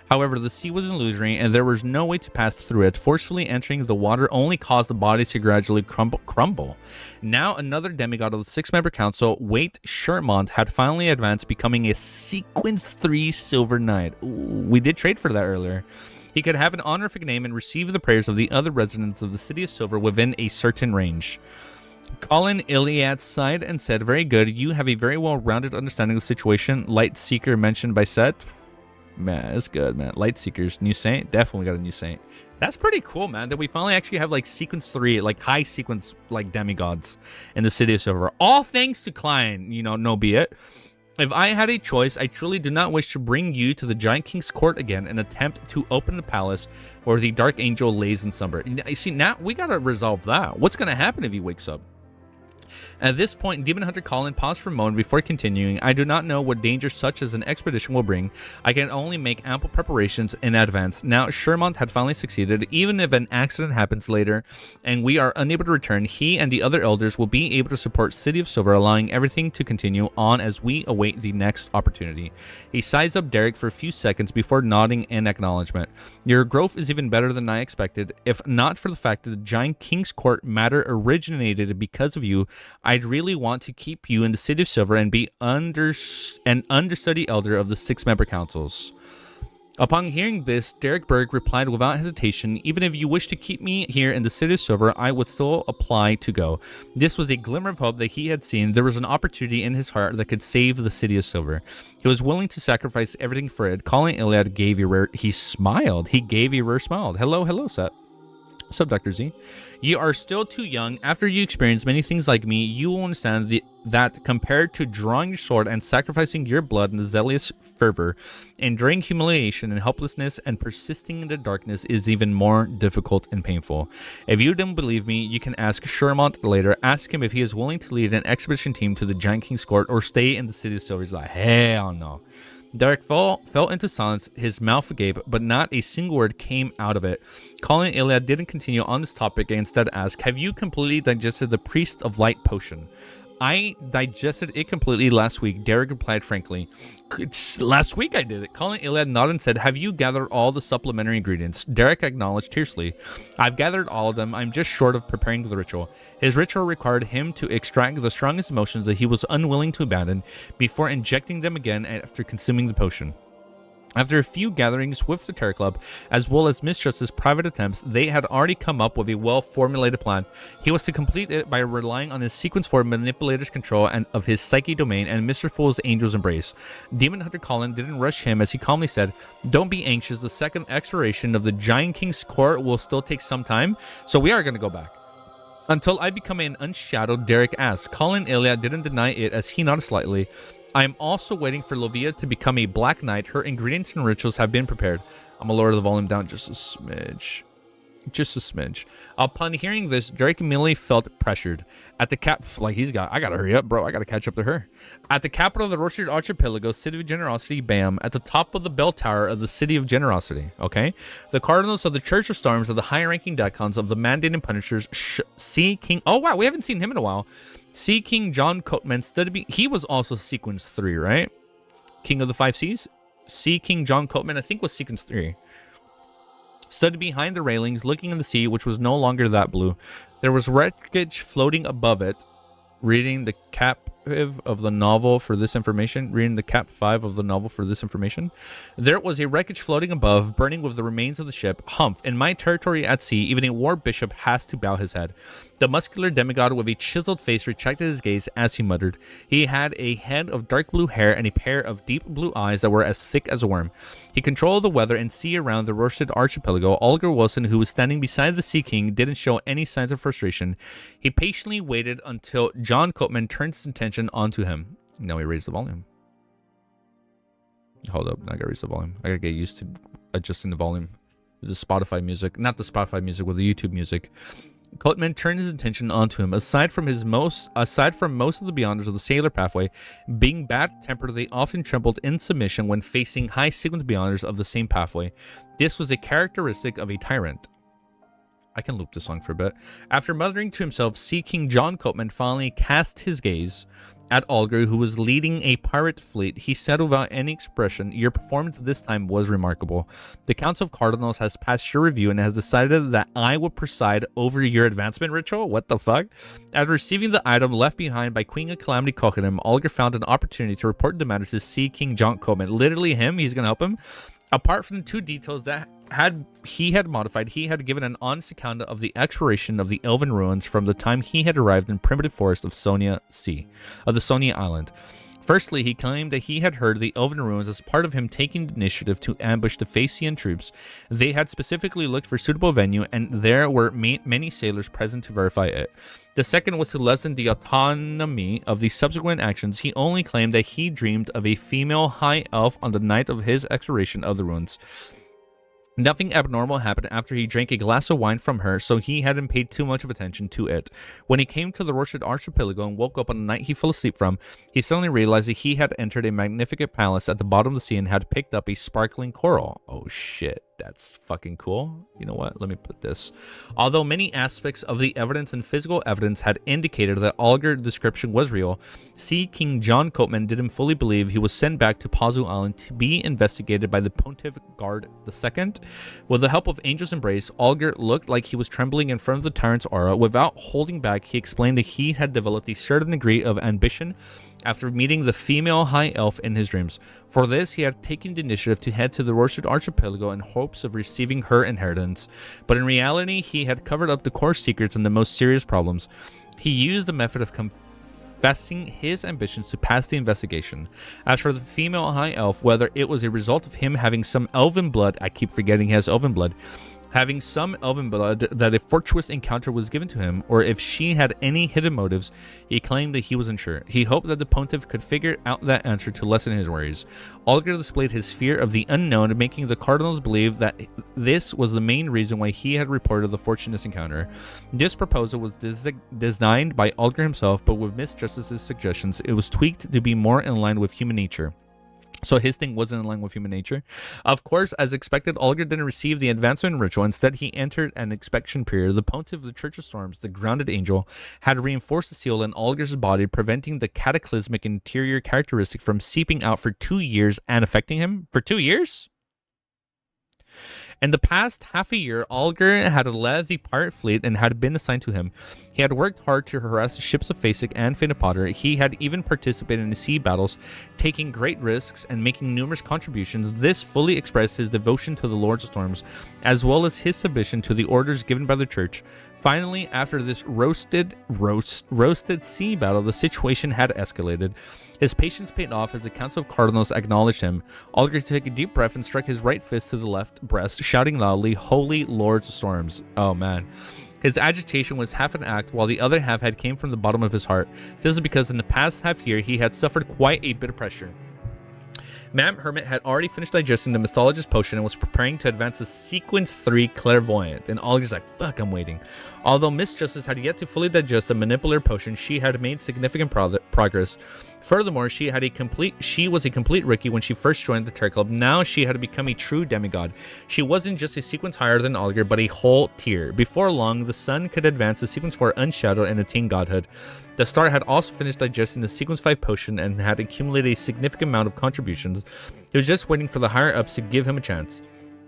However, the sea was illusory, and there was no way to pass through it. Forcefully entering the water only caused the bodies to gradually crumble. Now, another demigod of the 6-member council, Waite Shermont, had finally advanced, becoming a Sequence 3 Silver Knight. Ooh, we did trade for that earlier. He could have an honorific name and receive the prayers of the other residents of the City of Silver within a certain range. Colin Iliad sighed and said, Very good. You have a very well-rounded understanding of the situation. Light Seeker mentioned by Seth. Man, it's good, man. Light Seekers, new saint. Definitely got a new saint. That's pretty cool, man, that we finally actually have like Sequence 3, like high sequence, like demigods in the City of Silver. All thanks to Klein, no be it. If I had a choice, I truly do not wish to bring you to the Giant King's Court again and attempt to open the palace where the Dark Angel lays in slumber. You see, now we gotta resolve that. What's gonna happen if he wakes up? At this point, Demon Hunter Colin paused for a moment before continuing. I do not know what danger such as an expedition will bring. I can only make ample preparations in advance. Now, Shermont had finally succeeded. Even if an accident happens later and we are unable to return, he and the other elders will be able to support City of Silver, allowing everything to continue on as we await the next opportunity. He sized up Derek for a few seconds before nodding in acknowledgement. Your growth is even better than I expected. If not for the fact that the Giant King's Court matter originated because of you, I'd really want to keep you in the City of Silver and be an understudy elder of the 6-member councils. Upon hearing this, Derek Berg replied without hesitation, Even if you wish to keep me here in the City of Silver, I would still apply to go. This was a glimmer of hope that he had seen. There was an opportunity in his heart that could save the City of Silver. He was willing to sacrifice everything for it. Colin Iliad gave a rare... He smiled. He gave a rare smile. Hello, Seth. What's up, Dr. Z? You are still too young. After you experience many things like me, you will understand that compared to drawing your sword and sacrificing your blood in the zealous fervor, enduring humiliation and helplessness and persisting in the darkness is even more difficult and painful. If you don't believe me, you can ask Shermont later. Ask him if he is willing to lead an expedition team to the Giant King's Court or stay in the City of Silver. He's like, hell no. Derek fell into silence, his mouth agape, but not a single word came out of it. Colin Iliad didn't continue on this topic and instead asked, Have you completely digested the Priest of Light potion? I digested it completely last week, Derek replied frankly. Last week I did it. Colin Iliad nodded and said, Have you gathered all the supplementary ingredients? Derek acknowledged tersely. I've gathered all of them. I'm just short of preparing the ritual. His ritual required him to extract the strongest emotions that he was unwilling to abandon before injecting them again after consuming the potion. After a few gatherings with the Terror Club, as well as Mistrust's private attempts, they had already come up with a well-formulated plan. He was to complete it by relying on his Sequence 4 manipulator's control and of his psyche domain and Mr. Fool's Angel's Embrace. Demon Hunter Colin didn't rush him as he calmly said, Don't be anxious, the second exploration of the Giant King's Court will still take some time, so we are going to go back. Until I become an unshadowed, Derek asked. Colin Iliad didn't deny it as he nodded slightly. I am also waiting for Lovia to become a Black Knight. Her ingredients and rituals have been prepared. I'm gonna lower the volume down just a smidge. Just a smidge. Upon hearing this, Drake immediately felt pressured. At the I gotta hurry up, bro. I gotta catch up to her. At the capital of the Roasted Archipelago, City of Generosity, bam, at the top of the bell tower of the City of Generosity, okay? The cardinals of the Church of Storms are the high-ranking decans of the Mandated Punishers, Sea King... Oh, wow, we haven't seen him in a while. Sea King John Coatman stood to be... He was also Sequence 3, right? King of the Five Seas? Sea King John Coatman, I think, was Sequence 3. Stood behind the railings, looking in the sea, which was no longer that blue. There was wreckage floating above it. Reading the captive of the novel for this information. Reading the cap 5 of the novel for this information. There was a wreckage floating above, burning with the remains of the ship. Humph, in my territory at sea, even a war bishop has to bow his head. The muscular demigod with a chiseled face retracted his gaze as he muttered. He had a head of dark blue hair and a pair of deep blue eyes that were as thick as a worm. He controlled the weather and sea around the Roasted Archipelago. Olger Wilson, who was standing beside the Sea King, didn't show any signs of frustration. He patiently waited until John Coatman turned his attention onto him. Now he raised the volume. Hold up, I gotta raise the volume. I gotta get used to adjusting the volume. The Spotify music, not the Spotify music, with the YouTube music. Coatman turned his attention onto him. Aside from most of the Beyonders of the Sailor Pathway, being bad-tempered, they often trembled in submission when facing high sequence Beyonders of the same pathway. This was a characteristic of a tyrant. I can loop this song for a bit. After muttering to himself, Sea King John Coatman finally cast his gaze at Olger, who was leading a pirate fleet. He said without any expression, "Your performance this time was remarkable. The Council of Cardinals has passed your review and has decided that I will preside over your advancement ritual." What the fuck? After receiving the item left behind by Queen of Calamity Coquetum, Olger found an opportunity to report the matter to Sea King John Coatman. Literally him, he's gonna help him. Apart from the two details that he had modified, he had given an honest account of the exploration of the Elven ruins from the time he had arrived in primitive forest of the Sonia Island. Firstly, he claimed that he had heard the Elven ruins as part of him taking the initiative to ambush the Phaeacian troops. They had specifically looked for suitable venue, and there were many sailors present to verify it. The second was to lessen the autonomy of the subsequent actions. He only claimed that he dreamed of a female high elf on the night of his exploration of the ruins. Nothing abnormal happened after he drank a glass of wine from her, so he hadn't paid too much of attention to it. When he came to the Roasted Archipelago and woke up on the night he fell asleep from, he suddenly realized that he had entered a magnificent palace at the bottom of the sea and had picked up a sparkling coral. Oh shit, that's fucking cool. You know what? Let me put this. Although many aspects of the evidence and physical evidence had indicated that Olger's description was real, Sea King John Coatman didn't fully believe. He was sent back to Pazu Island to be investigated by the Pontiff Guard II. With the help of Angel's Embrace, Olger looked like he was trembling in front of the tyrant's aura. Without holding back, he explained that he had developed a certain degree of ambition after meeting the female high elf in his dreams. For this, he had taken the initiative to head to the Roasted Archipelago in hopes of receiving her inheritance. But in reality, he had covered up the core secrets and the most serious problems. He used the method of confessing his ambitions to pass the investigation. As for the female high elf, whether it was a result of him having some elven blood, I keep forgetting he has elven blood, having some elven blood that a fortuitous encounter was given to him, or if she had any hidden motives, he claimed that he was unsure. He hoped that the Pontiff could figure out that answer to lessen his worries. Olger displayed his fear of the unknown, making the Cardinals believe that this was the main reason why he had reported the fortuitous encounter. This proposal was designed by Olger himself, but with Miss Justice's suggestions, it was tweaked to be more in line with human nature. So his thing wasn't in line with human nature. Of course, as expected, Olger didn't receive the advancement ritual. Instead, he entered an inspection period. The Pontiff of the Church of Storms, the grounded angel, had reinforced the seal in Olger's body, preventing the cataclysmic interior characteristic from seeping out for 2 years and affecting him. For 2 years? In the past half a year, Olger had led the pirate fleet and had been assigned to him. He had worked hard to harass the ships of Phasic and Phaenopotter. He had even participated in sea battles, taking great risks and making numerous contributions. This fully expressed his devotion to the Lords of Storms, as well as his submission to the orders given by the Church. Finally, after this roasted sea battle, the situation had escalated. His patience paid off as the Council of Cardinals acknowledged him. Olger took a deep breath and struck his right fist to the left breast, shouting loudly, "Holy Lords of Storms." Oh man. His agitation was half an act, while the other half had came from the bottom of his heart. This is because in the past half year, he had suffered quite a bit of pressure. Mam Hermit had already finished digesting the Mystologist potion and was preparing to advance to Sequence 3 Clairvoyant, and Olga's like, fuck, I'm waiting. Although Miss Justice had yet to fully digest the Manipulator potion, she had made significant progress. Furthermore, she was a complete rookie when she first joined the Terror Club. Now she had become a true demigod. She wasn't just a sequence higher than Olga, but a whole tier. Before long, the sun could advance to Sequence 4 Unshadowed and attain godhood. The Star had also finished digesting the Sequence 5 potion and had accumulated a significant amount of contributions. He was just waiting for the higher-ups to give him a chance.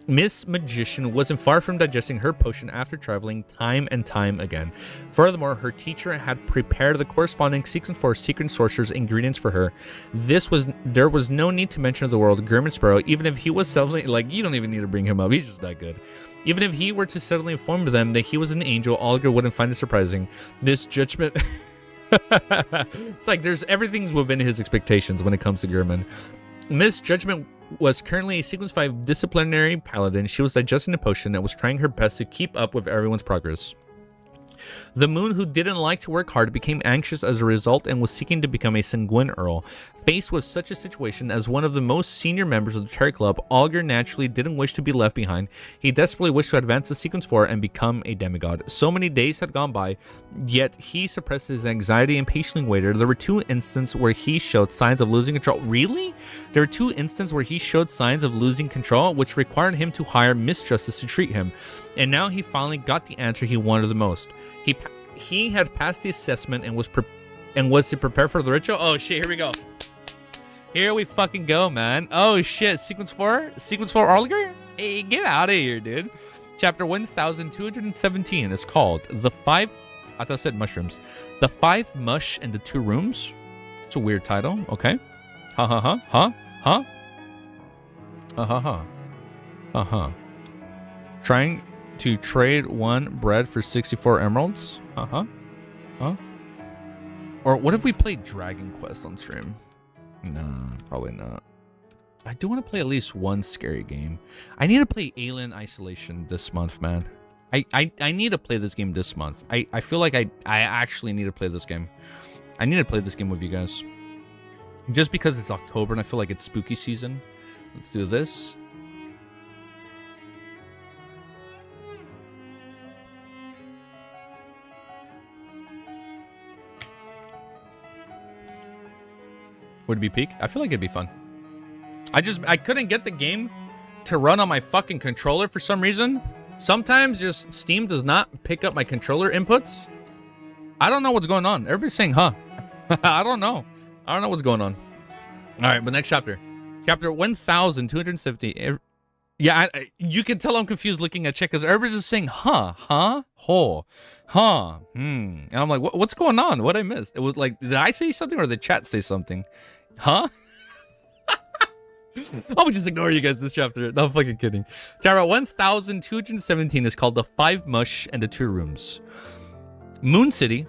Miss Magician wasn't far from digesting her potion after traveling time and time again. Furthermore, her teacher had prepared the corresponding Sequence 4 Secret Sorcerer's ingredients for her. There was no need to mention the world Gurman Sparrow, even if he was suddenly, like, you don't even need to bring him up, he's just that good. Even if he were to suddenly inform them that he was an angel, Olga wouldn't find it surprising. This judgment... It's like there's everything's within his expectations when it comes to Gurman. Miss Judgment was currently a Sequence 5 disciplinary paladin. She was digesting the potion and was trying her best to keep up with everyone's progress. The Moon, who didn't like to work hard, became anxious as a result and was seeking to become a Sanguine Earl. Faced with such a situation as one of the most senior members of the Terror Club, Augur naturally didn't wish to be left behind. He desperately wished to advance to Sequence 4 and become a demigod. So many days had gone by, yet he suppressed his anxiety and patiently waited. There were 2 instances where he showed signs of losing control. Really? There were 2 instances where he showed signs of losing control, which required him to hire Miss Justice to treat him. And now he finally got the answer he wanted the most. He had passed the assessment and was to prepare for the ritual. Oh shit, here we go. Here we fucking go, man. Oh shit, Sequence 4? Sequence 4 Olga? Hey, get out of here, dude. Chapter 1217 is called The 5... I thought I said mushrooms. The 5 Mush and the 2 Rooms. It's a weird title, okay. Trying to trade 1 bread for 64 emeralds? Or what if we played Dragon Quest on stream? Nah, probably not. I do want to play at least 1 scary game. I need to play Alien Isolation this month, man. I need to play this game this month. I feel like I actually need to play this game. I need to play this game with you guys. Just because it's October and I feel like it's spooky season. Let's do this. Would it be peak? I feel like it'd be fun. I couldn't get the game to run on my fucking controller for some reason. Sometimes just Steam does not pick up my controller inputs. I don't know what's going on. Everybody's saying, huh? I don't know. I don't know what's going on. All right, but next chapter. Chapter 1270. Yeah, you can tell I'm confused looking at chat because everybody's just saying, huh, ho, huh, And I'm like, what's going on? What I missed? It was like, did I say something or did the chat say something? Huh? I'll just ignore you guys this chapter. No, I'm fucking kidding. Chapter 1217 is called The 5 Mush and the 2 Rooms. Moon City.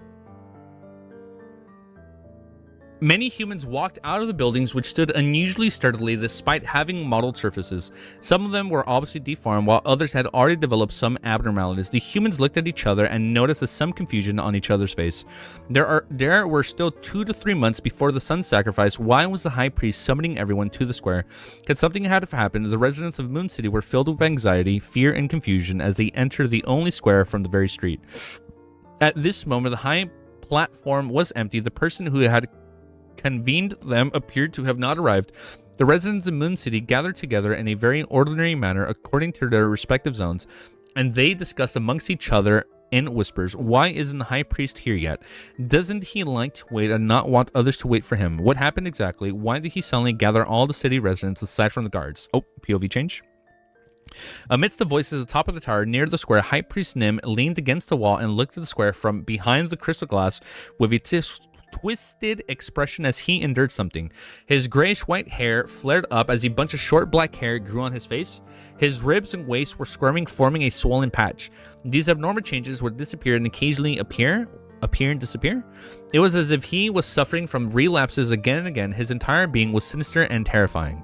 Many humans walked out of the buildings, which stood unusually sturdily despite having modeled surfaces. Some of them were obviously deformed, while others had already developed some abnormalities. The humans looked at each other and noticed some confusion on each other's face. There were still 2 to 3 months before the sun sacrifice. Why was the high priest summoning everyone to the square? Could something have happened? The residents of Moon City were filled with anxiety, fear, and confusion as they entered the only square from the very street. At this moment, the high platform was empty. The person who had convened them appeared to have not arrived. The residents of Moon City gathered together in a very ordinary manner according to their respective zones, and they discussed amongst each other in whispers. Why isn't the high priest here yet? Doesn't he like to wait and not want others to wait for him? What happened exactly? Why did he suddenly gather all the city residents aside from the guards? Oh, POV change. Amidst the voices at the top of the tower near the square, High Priest Nim leaned against the wall and looked at the square from behind the crystal glass with a twisted expression as he endured something. His grayish-white hair flared up as a bunch of short black hair grew on his face. His ribs and waist were squirming, forming a swollen patch. These abnormal changes would disappear and occasionally appear and disappear. It was as if he was suffering from relapses again and again. His entire being was sinister and terrifying.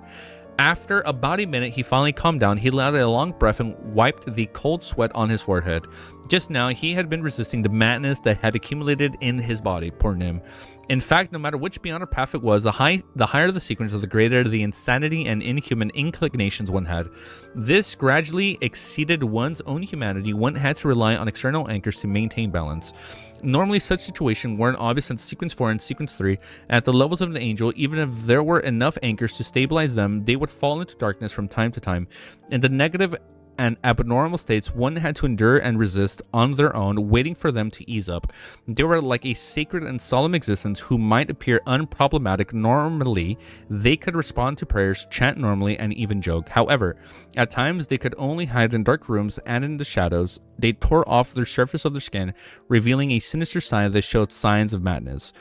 After about a minute, he finally calmed down. He let out a long breath and wiped the cold sweat on his forehead. Just now, he had been resisting the madness that had accumulated in his body. Poor Nim. In fact, no matter which beyond or path it was, the higher the sequence, the greater the insanity and inhuman inclinations one had. This gradually exceeded one's own humanity. One had to rely on external anchors to maintain balance. Normally, such situations weren't obvious in Sequence 4 and Sequence 3. At the levels of an angel, even if there were enough anchors to stabilize them, they would fall into darkness from time to time. In the negative and abnormal states, one had to endure and resist on their own, waiting for them to ease up. They were like a sacred and solemn existence who might appear unproblematic normally. They could respond to prayers, chant normally, and even joke. However, at times they could only hide in dark rooms and in the shadows. They tore off the surface of their skin, revealing a sinister side that showed signs of madness.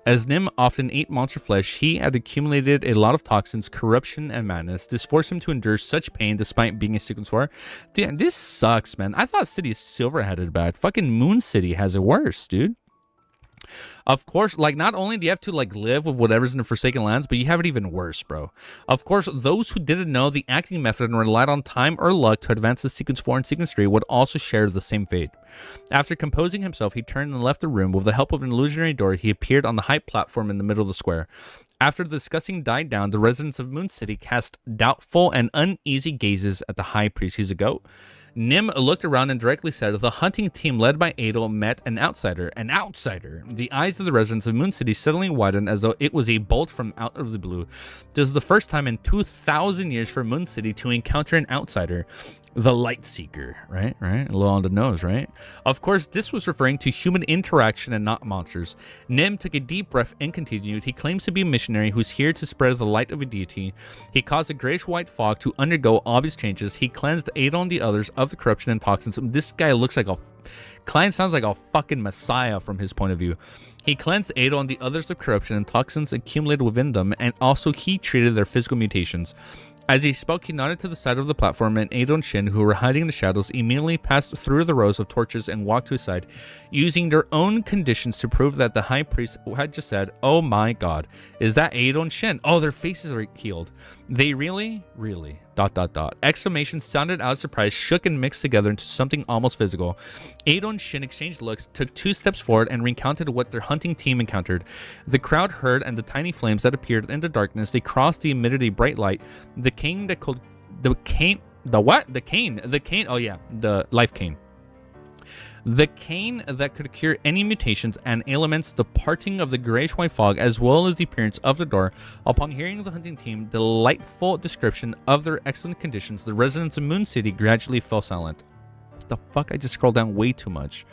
As Nim often ate monster flesh, he had accumulated a lot of toxins, corruption, and madness. This forced him to endure such pain despite being a Sequence 4. Dude, this sucks, man. I thought City Silver had it bad. Fucking Moon City has it worse, dude. Of course, like, not only do you have to, like, live with whatever's in the Forsaken Lands, but you have it even worse, bro. Of course, those who didn't know the acting method and relied on time or luck to advance the Sequence 4 and Sequence 3 would also share the same fate. After composing himself, he turned and left the room. With the help of an illusionary door, he appeared on the high platform in the middle of the square. After the discussing died down, the residents of Moon City cast doubtful and uneasy gazes at the high priest. He's a goat. Nim looked around and directly said, the hunting team led by Adel met an outsider. An outsider! The eyes of the residents of Moon City suddenly widened as though it was a bolt from out of the blue. This is the first time in 2,000 years for Moon City to encounter an outsider. The Light Seeker, right? A little on the nose, right? Of course, this was referring to human interaction and not monsters. Nim took a deep breath and continued. He claims to be a missionary who's here to spread the light of a deity. He caused a grayish-white fog to undergo obvious changes. He cleansed Adel and the others of the corruption and toxins. This guy looks like a... Klein sounds like a fucking messiah from his point of view. He cleansed Adel and the others of corruption and toxins accumulated within them, and also he treated their physical mutations. As he spoke, he nodded to the side of the platform, and Adel and Shin, who were hiding in the shadows, immediately passed through the rows of torches and walked to his side, using their own conditions to prove that the high priest had just said, "Oh my god, is that Adel and Shin? Oh, their faces are healed. They really? Exclamations sounded out of surprise, shook and mixed together into something almost physical. Adel and Shin exchanged looks, took 2 steps forward, and recounted what their hunting team encountered. The crowd heard, and the tiny flames that appeared in the darkness, they crossed the emitted a bright light. The cane that could... The cane... The what? The cane. The cane. Oh, yeah. The life cane. The cane that could cure any mutations and ailments, the parting of the grayish-white fog, as well as the appearance of the door. Upon hearing the hunting team delightful description of their excellent conditions, the residents of Moon City gradually fell silent. What the fuck? I just scrolled down way too much.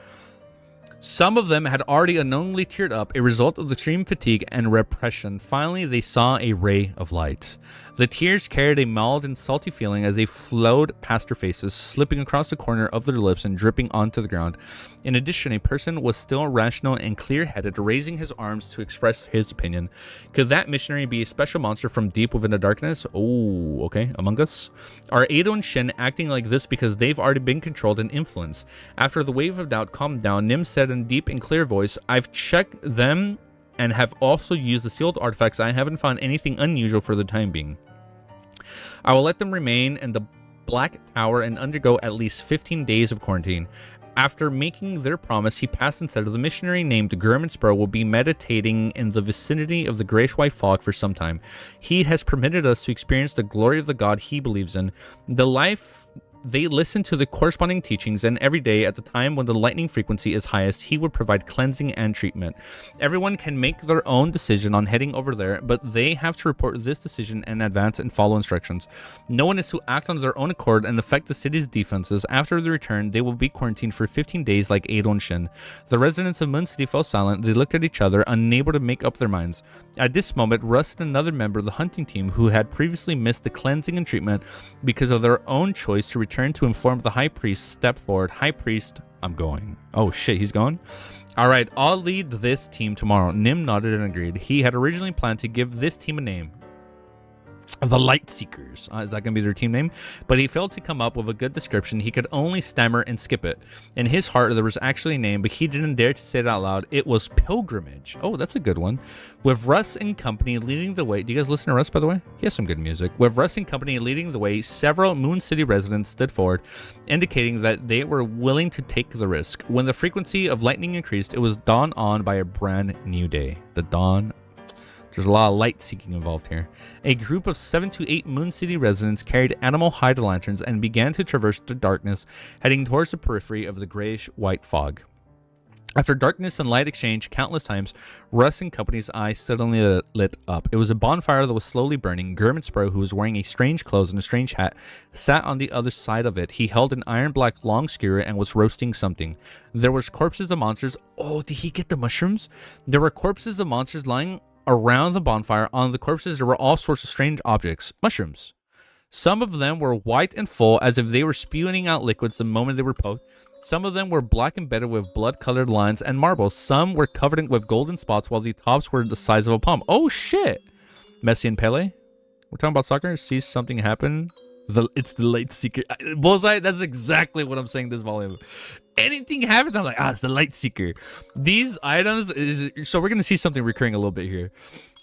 Some of them had already unknowingly teared up, a result of extreme fatigue and repression. Finally, they saw a ray of light. The tears carried a mild and salty feeling as they flowed past their faces, slipping across the corner of their lips and dripping onto the ground. In addition, a person was still rational and clear-headed, raising his arms to express his opinion. Could that missionary be a special monster from deep within the darkness? Oh, okay, among us? Are Ado and Shin acting like this because they've already been controlled and influenced? After the wave of doubt calmed down, Nim said in a deep and clear voice, "I've checked them and have also used the sealed artifacts. I haven't found anything unusual for the time being. I will let them remain in the Black Tower and undergo at least 15 days of quarantine." After making their promise, he passed and said, "The missionary named Gurman Spur will be meditating in the vicinity of the grayish-white fog for some time. He has permitted us to experience the glory of the God he believes in. The life they listen to the corresponding teachings, and every day at the time when the lightning frequency is highest, he would provide cleansing and treatment. Everyone can make their own decision on heading over there, but they have to report this decision in advance and follow instructions. No one is to act on their own accord and affect the city's defenses. After the return, they will be quarantined for 15 days like Ado and Shin." The residents of Moon City fell silent. They looked at each other, unable to make up their minds. At this moment, Russ and another member of the hunting team, who had previously missed the cleansing and treatment because of their own choice to return to inform the high priest, stepped forward. "High priest, I'm going." Oh shit, he's gone? "All right, I'll lead this team tomorrow." Nim nodded and agreed. He had originally planned to give this team a name. The Light Seekers. Is that going to be their team name? But he failed to come up with a good description. He could only stammer and skip it. In his heart, there was actually a name, but he didn't dare to say it out loud. It was Pilgrimage. Oh, that's a good one. With Russ and company leading the way. Do you guys listen to Russ, by the way? He has some good music. With Russ and company leading the way, several Moon City residents stood forward, indicating that they were willing to take the risk. When the frequency of lightning increased, it was dawn on by a brand new day. The dawn. There's a lot of light seeking involved here. A group of 7 to 8 Moon City residents carried animal hide lanterns and began to traverse the darkness, heading towards the periphery of the grayish-white fog. After darkness and light exchanged countless times, Russ and company's eyes suddenly lit up. It was a bonfire that was slowly burning. Gurman Sparrow, who was wearing a strange clothes and a strange hat, sat on the other side of it. He held an iron-black long skewer and was roasting something. There was corpses of monsters. Oh, did he get the mushrooms? There were corpses of monsters lying around the bonfire. On the corpses, there were all sorts of strange objects. Mushrooms. Some of them were white and full, as if they were spewing out liquids the moment they were poked. Some of them were black embedded with blood-colored lines and marbles. Some were covered with golden spots, while the tops were the size of a palm. Oh, shit! Messi and Pele? We're talking about soccer? See something happen? It's the Light Seeker. Bullseye, that's exactly what I'm saying this volume. Anything happens, I'm like, it's the Light Seeker. These items, so we're going to see something recurring a little bit here.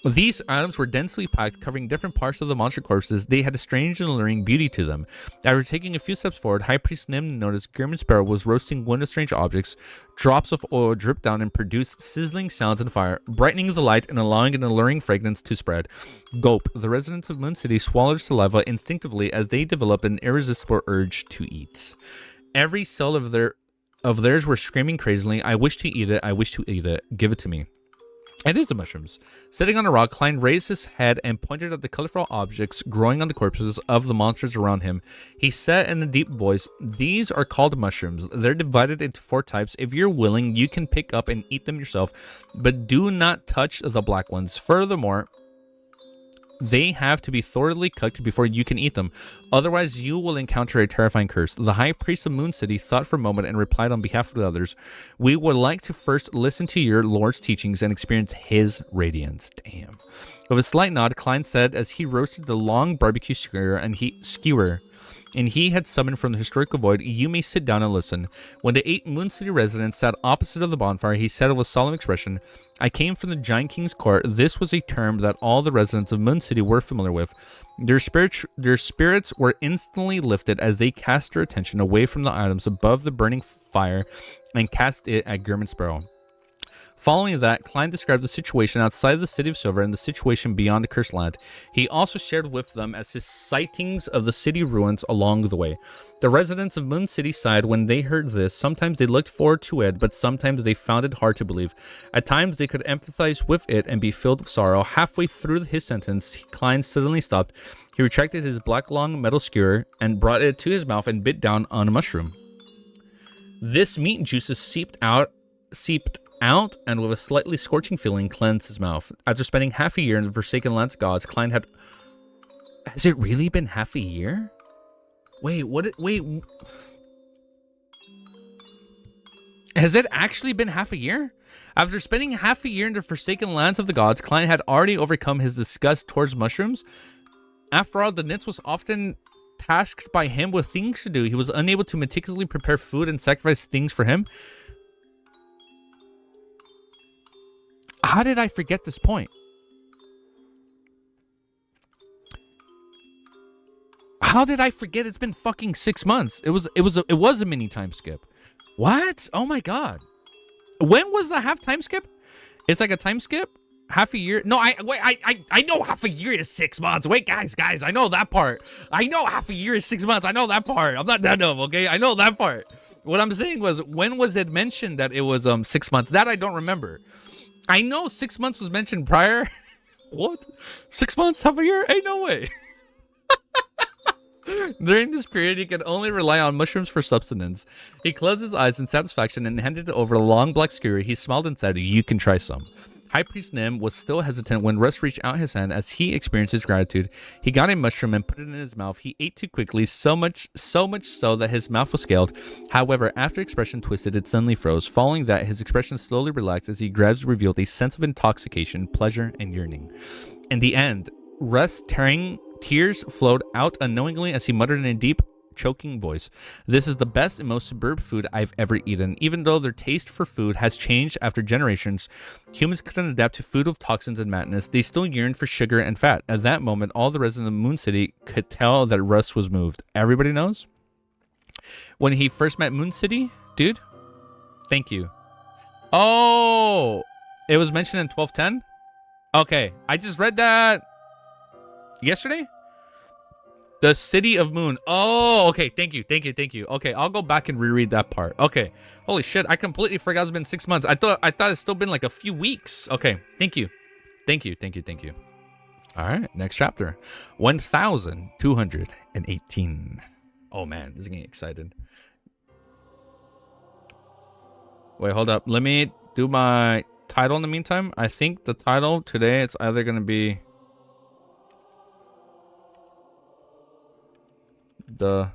These items were densely packed, covering different parts of the monster corpses. They had a strange and alluring beauty to them. After taking a few steps forward, High Priest Nim noticed Gurman Sparrow was roasting one of the strange objects. Drops of oil dripped down and produced sizzling sounds and fire, brightening the light and allowing an alluring fragrance to spread. Gulp. The residents of Moon City swallowed saliva instinctively as they developed an irresistible urge to eat. Every cell of theirs were screaming crazily, I wish to eat it, I wish to eat it, give it to me. It is the mushrooms. Sitting on a rock, Klein raised his head and pointed at the colorful objects growing on the corpses of the monsters around him. He said in a deep voice, these are called mushrooms. They're divided into 4 types. If you're willing, you can pick up and eat them yourself, but do not touch the black ones. Furthermore, they have to be thoroughly cooked before you can eat them. Otherwise, you will encounter a terrifying curse. The High Priest of Moon City thought for a moment and replied on behalf of the others, we would like to first listen to your Lord's teachings and experience his radiance. Damn. With a slight nod, Klein said as he roasted the long barbecue skewer and he had summoned from the historical void, you may sit down and listen. When the 8 Moon City residents sat opposite of the bonfire, he said with a solemn expression, I came from the Giant King's court. This was a term that all the residents of Moon City were familiar with. Their spirits were instantly lifted as they cast their attention away from the items above the burning fire and cast it at Gurman Sparrow. Following that, Klein described the situation outside the City of Silver and the situation beyond the Cursed Land. He also shared with them as his sightings of the city ruins along the way. The residents of Moon City sighed when they heard this. Sometimes they looked forward to it, but sometimes they found it hard to believe. At times, they could empathize with it and be filled with sorrow. Halfway through his sentence, Klein suddenly stopped. He retracted his black long metal skewer and brought it to his mouth and bit down on a mushroom. This meat juices seeped out and with a slightly scorching feeling cleansed his mouth. After spending half a year in the Forsaken Lands Gods, Klein had... Has it really been half a year? Wait. Has it actually been half a year? After spending half a year in the Forsaken Lands of the Gods, Klein had already overcome his disgust towards mushrooms. After all, the Nits was often tasked by him with things to do. He was unable to meticulously prepare food and sacrifice things for him. How did I forget this point? How did I forget it's been fucking 6 months? It was a mini time skip. What? Oh my god. When was the half time skip? It's like a time skip? Half a year? No, I know half a year is 6 months. Wait, guys, I know that part. I know half a year is 6 months. I know that part. I'm not that dumb, okay? I know that part. What I'm saying was, when was it mentioned that it was 6 months? That I don't remember. I know 6 months was mentioned prior. What? 6 months? Half a year? Ain't no way. During this period, he could only rely on mushrooms for subsistence. He closed his eyes in satisfaction and handed it over a long black skewer. He smiled and said, you can try some. High Priest Nim was still hesitant when Russ reached out his hand as he experienced his gratitude. He got a mushroom and put it in his mouth. He ate too quickly, so much so that his mouth was scaled. However, after expression twisted, it suddenly froze. Following that, his expression slowly relaxed as he gradually revealed a sense of intoxication, pleasure, and yearning. In the end, Russ, tearing Tears flowed out unknowingly as he muttered in a deep, choking voice. This is the best and most superb food I've ever eaten. Even though their taste for food has changed after generations, humans couldn't adapt to food of toxins and madness. They still yearned for sugar and fat. At that moment, all the residents of Moon City could tell that Russ was moved. Everybody knows? When he first met Moon City, dude? Thank you. Oh, it was mentioned in 1210? Okay, I just read that yesterday? The City of Moon. Oh, okay. Thank you. Okay, I'll go back and reread that part. Okay. Holy shit, I completely forgot it's been 6 months. I thought it's still been like a few weeks. Okay, thank you. All right, next chapter. 1218. Oh man, this is getting excited. Wait, hold up. Let me do my title in the meantime. I think the title today, it's either going to be the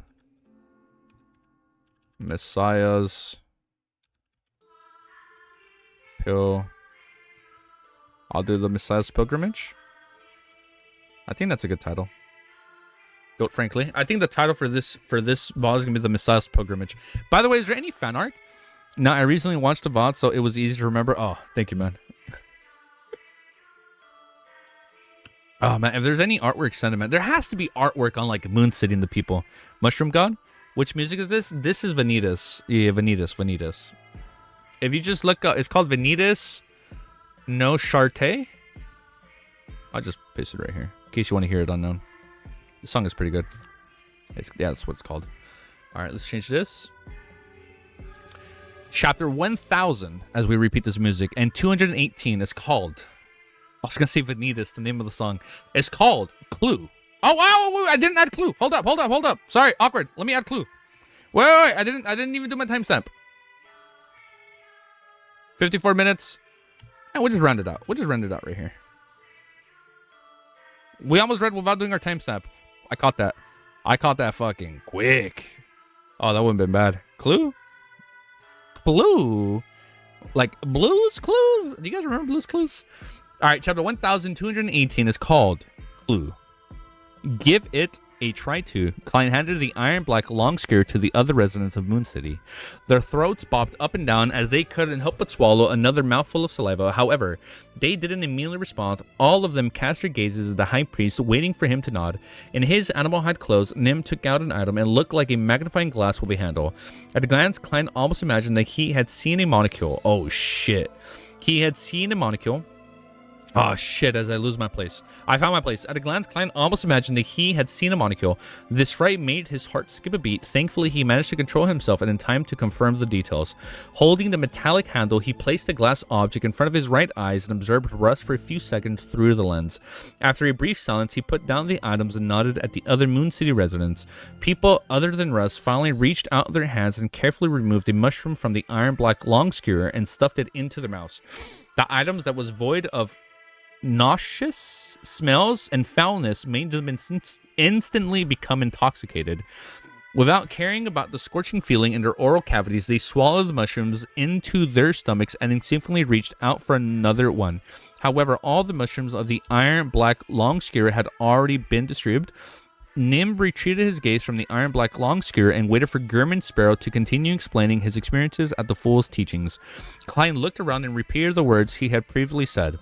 Messiah's Pill. I'll do the Messiah's Pilgrimage. I think that's a good title. Goat, frankly. I think the title for this VOD is gonna be the Messiah's Pilgrimage. By the way, is there any fan art? No, I recently watched the VOD, so it was easy to remember. Oh, thank you, man. Oh man, if there's any artwork sentiment, there has to be artwork on like Moon City and the people. Mushroom God? Which music is this? This is Vanitas. Yeah, Vanitas. If you just look up, it's called Vanitas No Charte. I'll just paste it right here in case you want to hear it unknown. The song is pretty good. Yeah, that's what it's called. All right, let's change this. Chapter 1000, as we repeat this music, and 218 is called. I was gonna say Vanitas, the name of the song. It's called Clue. Oh wow, wait, I didn't add Clue. Hold up. Sorry, awkward. Let me add Clue. Wait, I didn't even do my timestamp. 54 minutes. And we'll just round it out. Right here. We almost read without doing our timestamp. I caught that fucking quick. Oh, that wouldn't have been bad. Clue? Like Blues Clues? Do you guys remember Blues Clues? All right, chapter 1218 is called Clue. Give it a try to. Klein handed the iron black long skewer to the other residents of Moon City. Their throats bobbed up and down as they couldn't help but swallow another mouthful of saliva. However, they didn't immediately respond. All of them cast their gazes at the high priest, waiting for him to nod. In his animal hide clothes, Nim took out an item and looked like a magnifying glass with a handle. At a glance, Klein almost imagined that he had seen a molecule. Oh shit. He had seen a molecule. Oh shit, as I lose my place. I found my place. At a glance, Klein almost imagined that he had seen a molecule. This fright made his heart skip a beat. Thankfully, he managed to control himself and in time to confirm the details. Holding the metallic handle, he placed the glass object in front of his right eyes and observed Russ for a few seconds through the lens. After a brief silence, he put down the items and nodded at the other Moon City residents. People other than Russ finally reached out their hands and carefully removed a mushroom from the iron black long skewer and stuffed it into their mouths. The items that was void of nauseous smells and foulness made them instantly become intoxicated. Without caring about the scorching feeling in their oral cavities, they swallowed the mushrooms into their stomachs and instinctively reached out for another one. However, all the mushrooms of the iron black long skewer had already been distributed. Nim retreated his gaze from the iron black long skewer and waited for German Sparrow to continue explaining his experiences at the fool's teachings. Klein looked around and repeated the words he had previously said.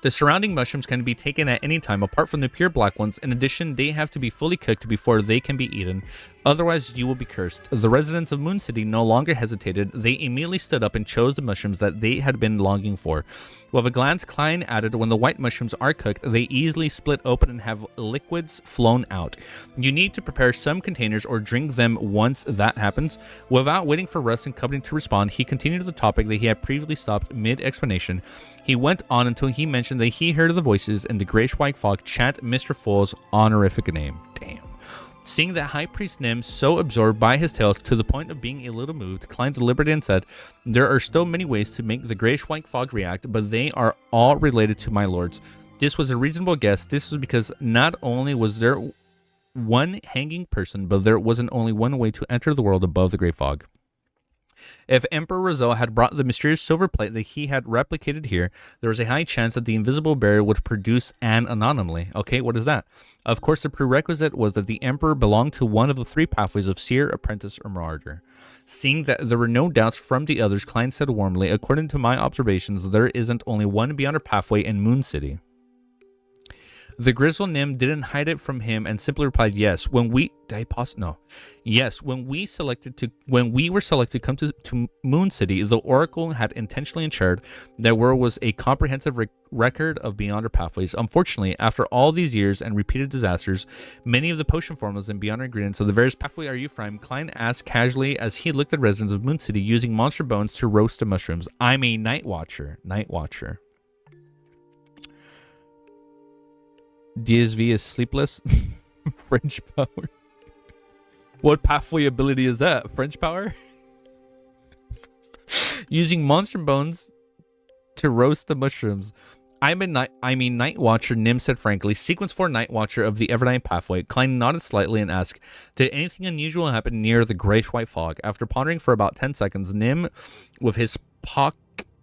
The surrounding mushrooms can be taken at any time, apart from the pure black ones. In addition, they have to be fully cooked before they can be eaten. Otherwise, you will be cursed. The residents of Moon City no longer hesitated. They immediately stood up and chose the mushrooms that they had been longing for. With a glance, Klein added, when the white mushrooms are cooked, they easily split open and have liquids flown out. You need to prepare some containers or drink them once that happens. Without waiting for Russ and company to respond, he continued the topic that he had previously stopped mid-explanation. He went on until he mentioned that he heard the voices in the grayish-white fog chant Mr. Fool's honorific name. Damn. Seeing that High Priest Nim so absorbed by his tales to the point of being a little moved, Klein deliberated and said, there are still many ways to make the grayish-white fog react, but they are all related to my lords. This was a reasonable guess. This was because not only was there one hanging person, but there wasn't only one way to enter the world above the gray fog. If Emperor Rizal had brought the mysterious silver plate that he had replicated here, there was a high chance that the invisible barrier would produce an anomaly. Okay, what is that? Of course, the prerequisite was that the Emperor belonged to one of the 3 pathways of Seer, Apprentice, or Marauder. Seeing that there were no doubts from the others, Klein said warmly, according to my observations, there isn't only one Beyonder pathway in Moon City. The Grizzle Nim didn't hide it from him and simply replied, yes. When we Yes, when we were selected to come to Moon City, the Oracle had intentionally ensured that there was a comprehensive record of Beyonder pathways. Unfortunately, after all these years and repeated disasters, many of the potion formulas and Beyonder ingredients of the various pathway are Ephraim, Klein asked casually as he looked at residents of Moon City using monster bones to roast the mushrooms. I'm a Night Watcher. Night Watcher. DSV is sleepless. French power. What pathway ability is that? French power? Using monster bones to roast the mushrooms. I mean Night Watcher, Nim said frankly. Sequence 4 Night Watcher of the Evernight pathway. Klein nodded slightly and asked, did anything unusual happen near the grayish-white fog? After pondering for about 10 seconds, Nim, with his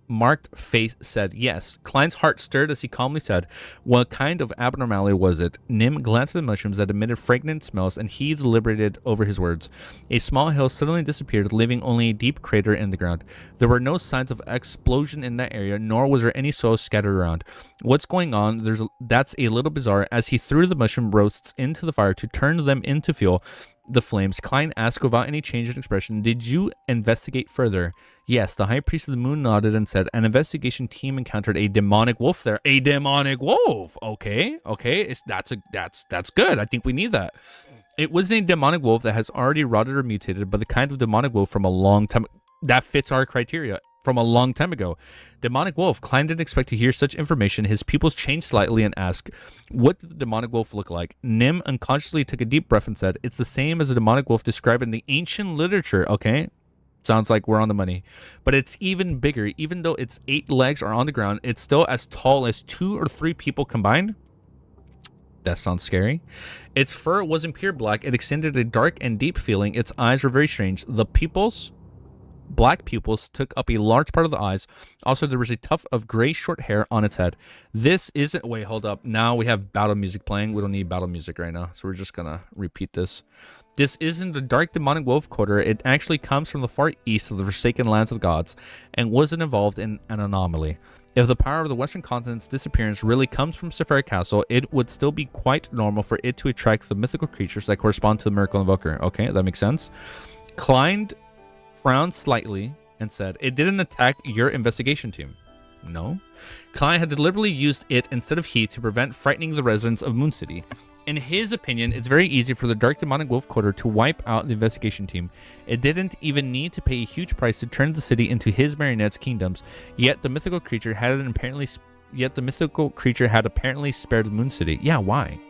marked face, said yes. Klein's heart stirred as he calmly said, what kind of abnormality was it? Nim glanced at the mushrooms that emitted fragrant smells, and he deliberated over his words. A small hill suddenly disappeared, leaving only a deep crater in the ground. There were no signs of explosion in that area, nor was there any soil scattered around. What's going on? That's a little bizarre. As he threw the mushroom roasts into the fire to turn them into fuel, the flames, Klein asked without any change in expression, did you investigate further? Yes, the High Priest of the Moon nodded and said, an investigation team encountered a demonic wolf there. A demonic wolf! Okay. That's good. I think we need that. It wasn't a demonic wolf that has already rotted or mutated, but the kind of demonic wolf from a long time that fits our criteria. From a long time ago. Demonic wolf. Klein didn't expect to hear such information. His pupils changed slightly and asked, what did the demonic wolf look like? Nim unconsciously took a deep breath and said, it's the same as the demonic wolf described in the ancient literature. Okay, sounds like we're on the money. But it's even bigger. Even though its 8 legs are on the ground, it's still as tall as 2 or 3 people combined. That sounds scary. Its fur wasn't pure black. It extended a dark and deep feeling. Its eyes were very strange. The black pupils took up a large part of the eyes. Also, there was a tuft of gray short hair on its head. This isn't... Wait, hold up. Now we have battle music playing. We don't need battle music right now, so we're just gonna repeat this. This isn't the dark demonic wolf quarter. It actually comes from the far east of the forsaken lands of the gods and wasn't involved in an anomaly. If the power of the Western continent's disappearance really comes from Sephira Castle, it would still be quite normal for it to attract the mythical creatures that correspond to the Miracle Invoker. Okay, that makes sense. Klein frowned slightly and said, it didn't attack your investigation team. No. Klein had deliberately used it instead of he to prevent frightening the residents of Moon City. In his opinion, it's very easy for the Dark Demonic Wolf Quarter to wipe out the investigation team. It didn't even need to pay a huge price to turn the city into his marionette's kingdoms, yet the mythical creature had apparently spared Moon City. Yeah, why?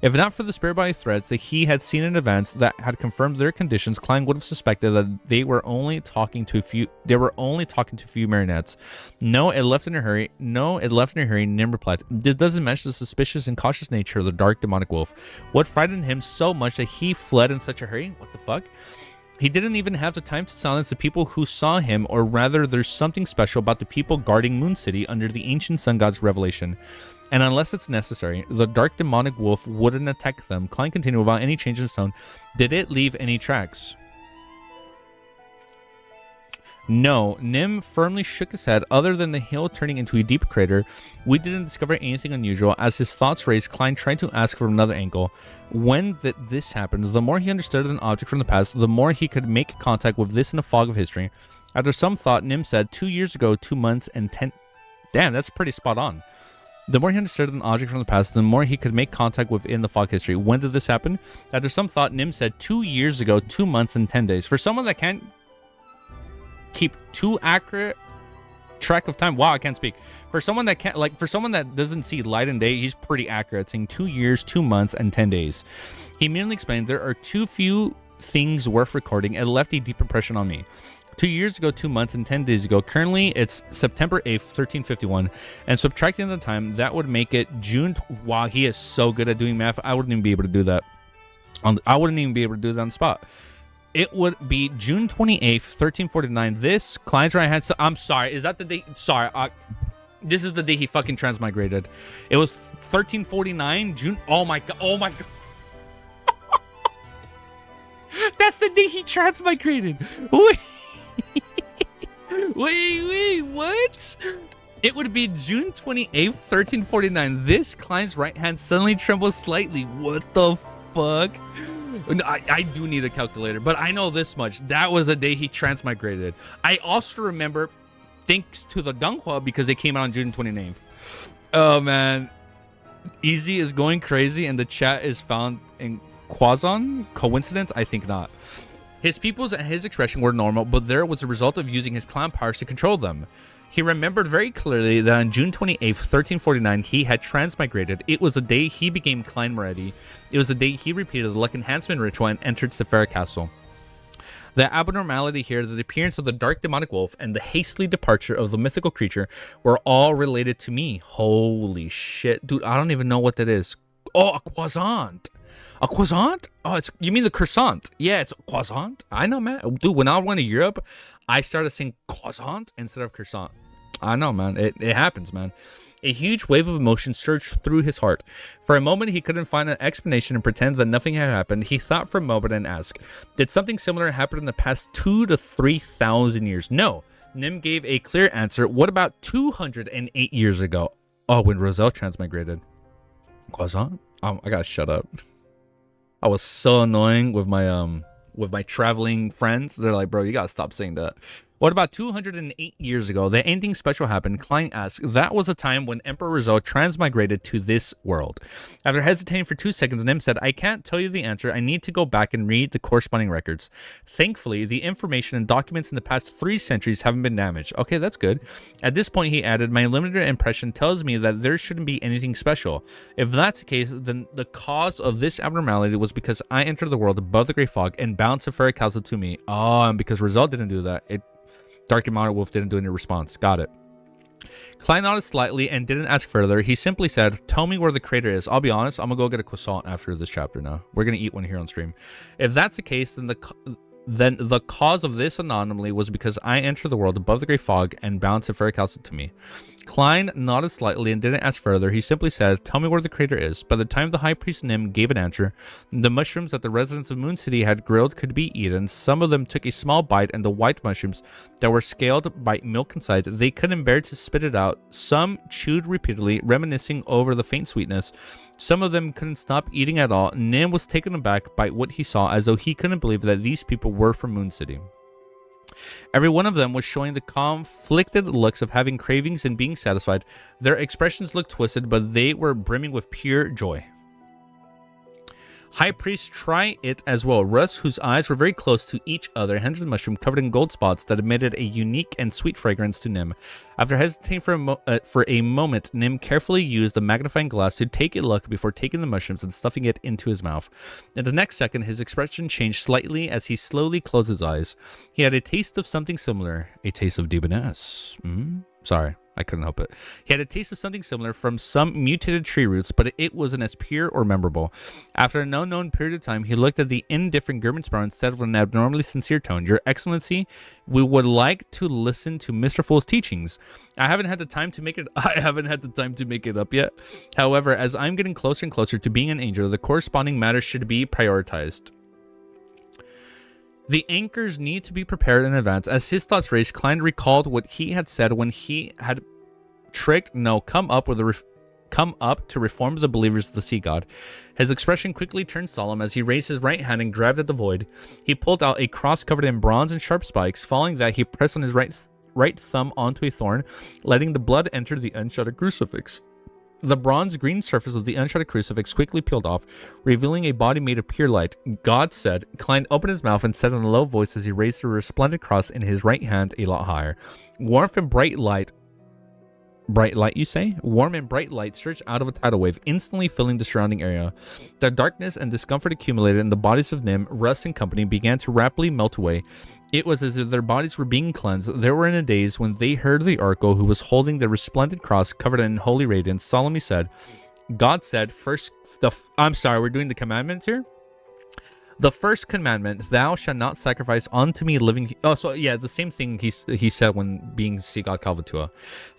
If not for the spirit body threads that he had seen in advance that had confirmed their conditions, Klein would have suspected that they were only talking to a few marionettes. No, it left in a hurry. Nim replied, this doesn't match the suspicious and cautious nature of the dark demonic wolf. What frightened him so much that he fled in such a hurry? What the fuck? He didn't even have the time to silence the people who saw him, or rather, there's something special about the people guarding Moon City under the ancient sun god's revelation. And unless it's necessary, the dark demonic wolf wouldn't attack them. Klein continued without any change in his tone. Did it leave any tracks? No. Nim firmly shook his head. Other than the hill turning into a deep crater, we didn't discover anything unusual. As his thoughts raced, Klein tried to ask from another angle. When this happened, the more he understood an object from the past, the more he could make contact with this in a fog of history. After some thought, Nim said, 2 years ago, 2 months, and 10... Damn, that's pretty spot on. The more he understood an object from the past, the more he could make contact within the fog history. When did this happen? After some thought, Nim said 2 years ago, 2 months, and 10 days. For someone that can't keep too accurate track of time, wow, I can't speak. For someone that can't, for someone that doesn't see light and day, he's pretty accurate, saying 2 years, 2 months, and 10 days. He immediately explained, there are too few things worth recording. It left a deep impression on me. 2 years ago, 2 months, and 10 days ago. Currently, it's September 8th, 1351. And subtracting the time, that would make it June... Wow, he is so good at doing math. I wouldn't even be able to do that. I wouldn't even be able to do that on the spot. it would be June 28th, 1349. This Klein's right hand. I'm sorry. Is that the date? Sorry. This is the day he fucking transmigrated. It was 1349 June. Oh my god. Oh my god. That's the day he transmigrated. Wait. Wait, what? It would be June 28th, 1349. This Klein's right hand suddenly trembles slightly. What the fuck? I do need a calculator, but I know this much. That was the day he transmigrated. I also remember, thanks to the Donghua, because it came out on June 29th. Oh, man. Easy is going crazy, and the chat is found in Quazon. Coincidence? I think not. His peoples and his expression were normal, but there was a result of using his clan powers to control them. He remembered very clearly that on June 28th, 1349, he had transmigrated. It was the day he became Klein Moretti. It was the day he repeated the luck enhancement ritual and entered Sephira Castle. The abnormality here, the appearance of the dark demonic wolf, and the hastily departure of the mythical creature were all related to me. Holy shit. Dude, I don't even know what that is. Oh, a croissant. A croissant? Oh, you mean the croissant? Yeah, it's a croissant. I know, man. Dude, when I went to Europe, I started saying croissant instead of croissant. I know, man. It happens, man. A huge wave of emotion surged through his heart. For a moment, he couldn't find an explanation and pretend that nothing had happened. He thought for a moment and asked, did something similar happen in the past 2,000 to 3,000 years? No. Nim gave a clear answer. What about 208 years ago? Oh, when Roselle transmigrated. Croissant? I gotta shut up. I was so annoying with my traveling friends. They're like, bro, you gotta stop saying that. What about 208 years ago that anything special happened? Klein asked. That was a time when Emperor Rizzo transmigrated to this world. After hesitating for 2 seconds, Nim said, I can't tell you the answer. I need to go back and read the corresponding records. Thankfully, the information and documents in the past 3 centuries haven't been damaged. Okay, that's good. At this point, he added, my limited impression tells me that there shouldn't be anything special. If that's the case, then the cause of this abnormality was because I entered the world above the Great Fog and bound Sephira Castle to me. Oh, and because Rizzo didn't do that, Dark Demonic Wolf didn't do any response. Got it. Klein nodded slightly and didn't ask further. He simply said, tell me where the crater is. I'll be honest, I'm gonna go get a croissant after this chapter now. We're gonna eat one here on stream. If that's the case, then the cause of this anomaly was because I entered the world above the Great Fog and bound Sephira Castle to me. Klein nodded slightly and didn't ask further. He simply said, tell me where the crater is. By the time the High Priest Nim gave an answer, the mushrooms that the residents of Moon City had grilled could be eaten. Some of them took a small bite, and the white mushrooms that were scaled by milk inside, they couldn't bear to spit it out. Some chewed repeatedly, reminiscing over the faint sweetness. Some of them couldn't stop eating at all. Nim was taken aback by what he saw, as though he couldn't believe that these people were from Moon City. Every one of them was showing the conflicted looks of having cravings and being satisfied. Their expressions looked twisted, but they were brimming with pure joy. High Priest, try it as well. Russ, whose eyes were very close to each other, handed the mushroom covered in gold spots that emitted a unique and sweet fragrance to Nim. After hesitating for a moment, Nim carefully used a magnifying glass to take a look before taking the mushrooms and stuffing it into his mouth. In the next second, his expression changed slightly as he slowly closed his eyes. He had a taste of something similar. A taste of Deboness. Sorry, I couldn't help it. He had a taste of something similar from some mutated tree roots, but it wasn't as pure or memorable. After an unknown period of time, he looked at the indifferent Germansbrow and said with an abnormally sincere tone, Your Excellency, we would like to listen to Mr. Fool's teachings. I haven't had the time to make it up yet. However, as I'm getting closer and closer to being an angel, the corresponding matters should be prioritized. The anchors need to be prepared in advance. As his thoughts raced, Klein recalled what he had said when he had come up to reform the believers of the sea god. His expression quickly turned solemn as he raised his right hand and grabbed at the void. He pulled out a cross covered in bronze and sharp spikes. Following that, he pressed on his right thumb onto a thorn, letting the blood enter the unshuttered crucifix. The bronze green surface of the unshuttered crucifix quickly peeled off, revealing a body made of pure light. God said. Klein opened his mouth and said in a low voice as he raised the resplendent cross in his right hand a lot higher. Warmth and bright light, you say? Warm and bright light surged out of a tidal wave, instantly filling the surrounding area. The darkness and discomfort accumulated in the bodies of Nim, Russ, and company began to rapidly melt away. It was as if their bodies were being cleansed. They were in the days when they heard the Arco, who was holding the resplendent cross covered in holy radiance, solemnly said, God said, I'm sorry, we're doing the commandments here? The first commandment, thou shalt not sacrifice unto me living. Oh, so yeah, the same thing he said when being Sigat Kalvatua.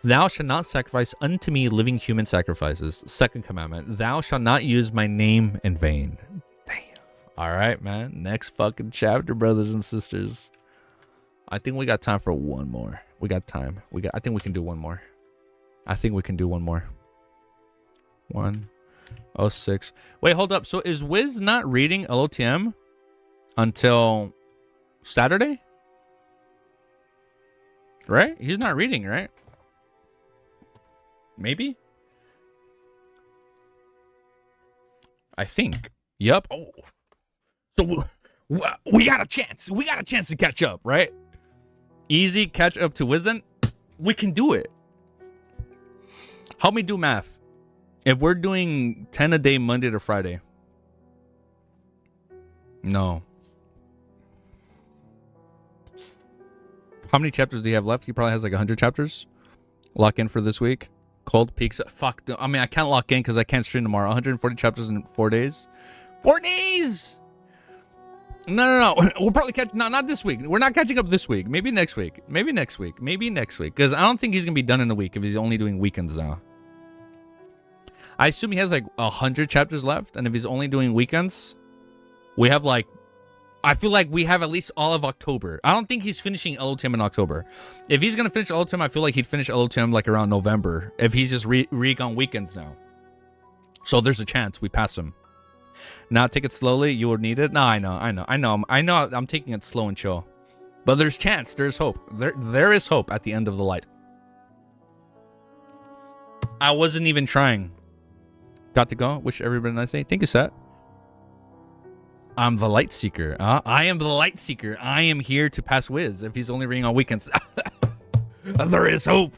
Thou shalt not sacrifice unto me living human sacrifices. Second commandment, thou shalt not use my name in vain. Damn. All right, man. Next fucking chapter, brothers and sisters. I think we got time for one more. We got time. I think we can do one more. 1:06. Wait, hold up. So is Wiz not reading LOTM until Saturday? Right? He's not reading, right? Maybe? I think. Yep. Oh. So we got a chance. We got a chance to catch up, right? Easy catch up to Wiz then. We can do it. Help me do math. If we're doing 10 a day Monday to Friday. No. How many chapters do you have left? He probably has like 100 chapters. Lock in for this week. Cold Peaks. Fuck. I mean, I can't lock in because I can't stream tomorrow. 140 chapters in 4 days. 4 days! No. We'll probably catch... No, not this week. We're not catching up this week. Maybe next week. Maybe next week. Because I don't think he's going to be done in a week if he's only doing weekends now. I assume he has like 100 chapters left. And if he's only doing weekends, we have like... I feel like we have at least all of October. I don't think he's finishing LOTM in October. If he's going to finish LOTM, I feel like he'd finish LOTM like around November. If he's just reek on weekends now. So there's a chance we pass him. Not take it slowly. You will need it. No, I know. I'm taking it slow and chill. But there's chance. There's hope. There is hope at the end of the light. I wasn't even trying. Got to go. Wish everybody a nice day. Thank you, Seth. I'm the light seeker. I am the light seeker. I am here to pass Wiz if he's only reading on weekends. There is hope.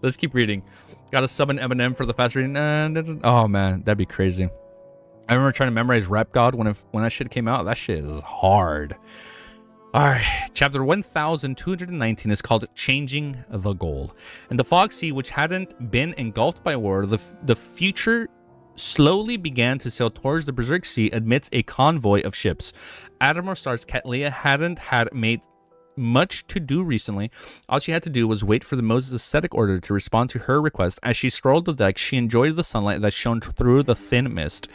Let's keep reading. Got to summon Eminem for the fast reading. Oh man, that'd be crazy. I remember trying to memorize Rap God when that shit came out. That shit is hard. All right, chapter 1219 is called Changing the Goal. In the Fog Sea, which hadn't been engulfed by war, the future slowly began to sail towards the Berserk Sea amidst a convoy of ships. Admiral Star's Katlia hadn't made much to do recently. All she had to do was wait for the Moses ascetic order to respond to her request. As she strolled the deck, she enjoyed the sunlight that shone through the thin mist.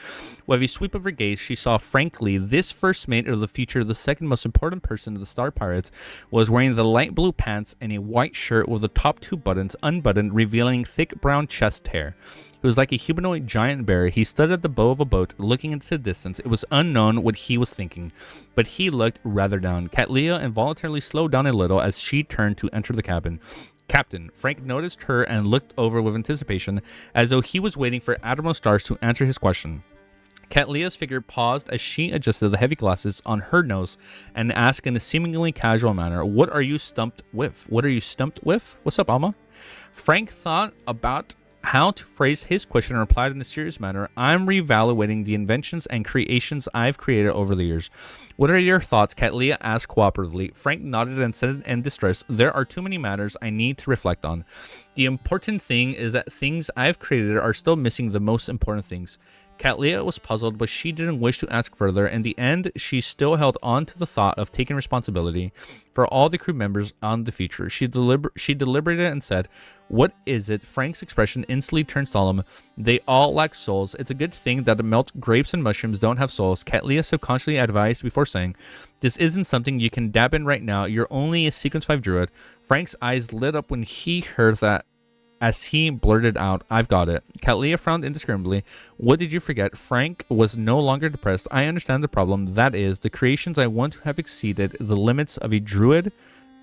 With a sweep of her gaze, she saw frankly this first mate of the future, the second most important person of the Star Pirates, was wearing the light blue pants and a white shirt with the top two buttons unbuttoned, revealing thick brown chest hair. It was like a humanoid giant bear. He stood at the bow of a boat, looking into the distance. It was unknown what he was thinking, but he looked rather down. Katlia involuntarily slowed down a little as she turned to enter the cabin. Captain. Frank noticed her and looked over with anticipation, as though he was waiting for Admiral Stars to answer his question. Katlia's figure paused as she adjusted the heavy glasses on her nose and asked in a seemingly casual manner, "What are you stumped with? What are you stumped with? What's up, Alma?" Frank thought about how to phrase his question and replied in a serious manner, "I'm reevaluating the inventions and creations I've created over the years." "What are your thoughts?" Katlia asked cooperatively. Frank nodded and said in distress, "There are too many matters I need to reflect on. The important thing is that things I've created are still missing the most important things." Katlia was puzzled, but she didn't wish to ask further. In the end, she still held on to the thought of taking responsibility for all the crew members on the future. She deliberated and said, "What is it?" Frank's expression instantly turned solemn. "They all lack souls. It's a good thing that the melt grapes and mushrooms don't have souls." Katlia subconsciously advised before saying, "This isn't something you can dab in right now. You're only a Sequence 5 druid." Frank's eyes lit up when he heard that, as he blurted out, "I've got it." Katlia frowned indiscriminately. "What did you forget?" Frank was no longer depressed. "I understand the problem. That is, the creations I want to have exceeded the limits of a druid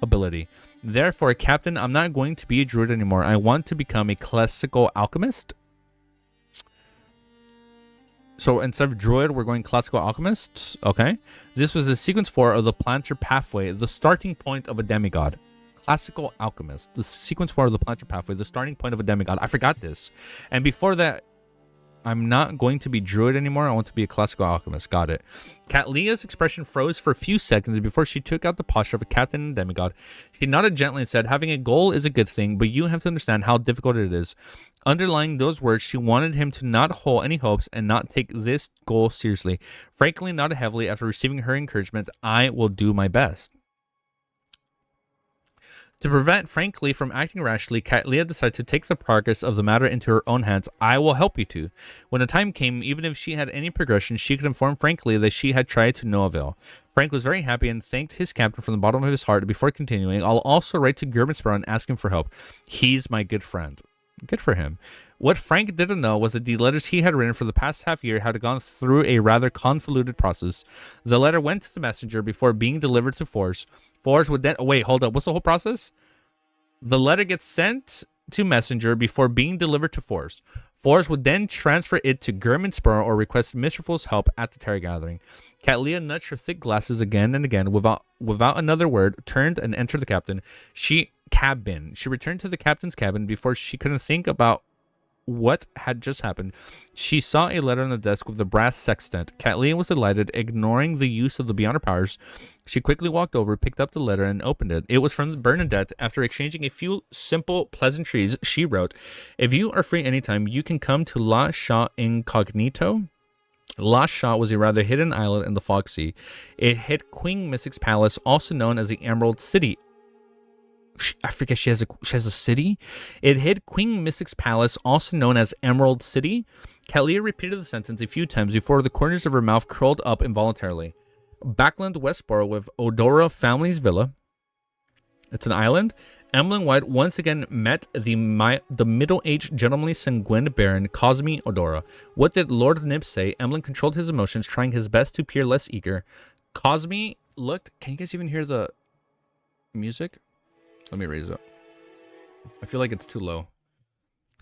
ability. Therefore, Captain, I'm not going to be a druid anymore. I want to become a classical alchemist." So instead of druid, we're going classical alchemist. Okay. This was a sequence 4 of the planetary pathway, the starting point of a demigod. Classical alchemist, the sequence 4 of the planetary pathway, the starting point of a demigod. I forgot this. And before that, I'm not going to be druid anymore. I want to be a classical alchemist. Got it. Cat Leah's expression froze for a few seconds before she took out the posture of a captain and demigod. She nodded gently and said, having a goal is a good thing, but you have to understand how difficult it is. Underlying those words, she wanted him to not hold any hopes and not take this goal seriously. Frankly, nodded heavily after receiving her encouragement. I will do my best. To prevent Frankly from acting rashly, Cattleya decided to take the progress of the matter into her own hands. I will help you to. When the time came, even if she had any progression, she could inform Frankly that she had tried to no avail. Frank was very happy and thanked his captain from the bottom of his heart. Before continuing, I'll also write to Gerbenspro and ask him for help. He's my good friend. Good for him. What Frank didn't know was that the letters he had written for the past half year had gone through a rather convoluted process. The letter went to the messenger before being delivered to Force. Force would then... Oh, wait, hold up. What's the whole process? The letter gets sent to messenger before being delivered to Force. Force would then transfer it to Gerbenspro or request Mr. Fool's help at the Terra Gathering. Cattleya nudged her thick glasses again and again without another word, turned and entered the cabin. She returned to the captain's cabin before she couldn't think about what had just happened. She saw a letter on the desk with the brass sextant. Cattleya was delighted, ignoring the use of the Beyond Her powers. She quickly walked over, picked up the letter, and opened it. It was from Bernadette. After exchanging a few simple pleasantries, she wrote, if you are free anytime, you can come to La Chat Incognito. La Chat was a rather hidden island in the Fog Sea. It hid Queen Mystic's palace, also known as the Emerald City. I forget she has a city. It hid Queen Mystic's palace, also known as Emerald City. Cattleya repeated the sentence a few times before the corners of her mouth curled up involuntarily. Backland Westboro with Odora family's villa. It's an island. Emlyn White once again met the middle-aged gentlemanly sanguine Baron Cosme Odora. What did Lord Nib say? Emlyn controlled his emotions, trying his best to appear less eager. Cosme looked... Can you guys even hear the music? Let me raise it. I feel like it's too low.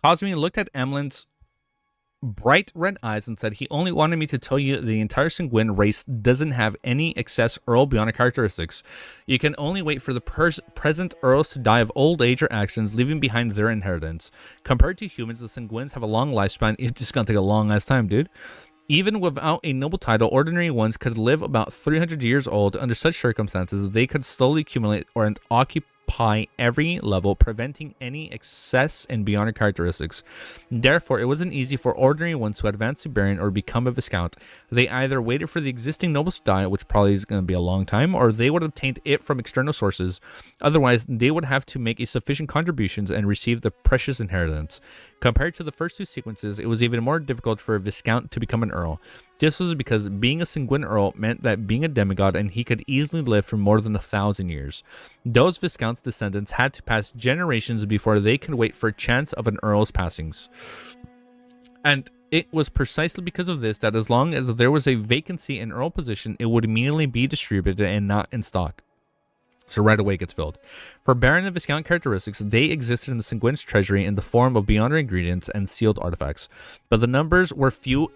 Cosme looked at Emlyn's bright red eyes and said, he only wanted me to tell you the entire Sanguine race doesn't have any excess Earl bionic characteristics. You can only wait for the present Earls to die of old age or accidents, leaving behind their inheritance. Compared to humans, the Sanguines have a long lifespan. It's just gonna take a long ass time, dude. Even without a noble title, ordinary ones could live about 300 years old. Under such circumstances, they could slowly accumulate or occupy every level, preventing any excess in bionic characteristics. Therefore, it wasn't easy for ordinary ones to advance to Baron or become a Viscount. They either waited for the existing nobles to die, which probably is going to be a long time, or they would obtain it from external sources. Otherwise, they would have to make a sufficient contributions and receive the precious inheritance. Compared to the first two sequences, it was even more difficult for a Viscount to become an Earl. This was because being a Sanguine Earl meant that being a demigod and he could easily live for more than 1,000 years. Those Viscounts' descendants had to pass generations before they could wait for a chance of an Earl's passings. And it was precisely because of this that as long as there was a vacancy in Earl position, it would immediately be distributed and not in stock. So right away it gets filled. For Baron and Viscount characteristics, they existed in the Sanguine's treasury in the form of beyond ingredients and sealed artifacts. But the numbers were few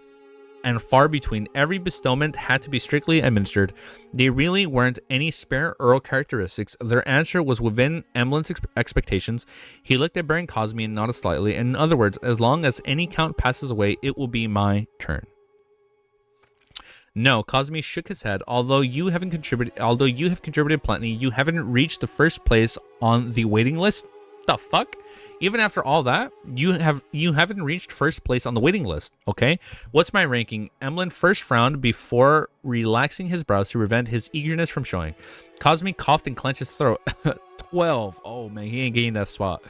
and far between. Every bestowment had to be strictly administered. They really weren't any spare Earl characteristics. Their answer was within Emlyn's expectations. He looked at Baron Cosme and nodded slightly. In other words, as long as any count passes away, it will be my turn. No, Cosme shook his head. Although you have contributed plenty, you haven't reached the first place on the waiting list. The fuck? Even after all that, you haven't reached first place on the waiting list. Okay, what's my ranking? Emlyn first frowned before relaxing his brows to prevent his eagerness from showing. Cosme coughed and clenched his throat. 12. Oh man, he ain't getting that spot.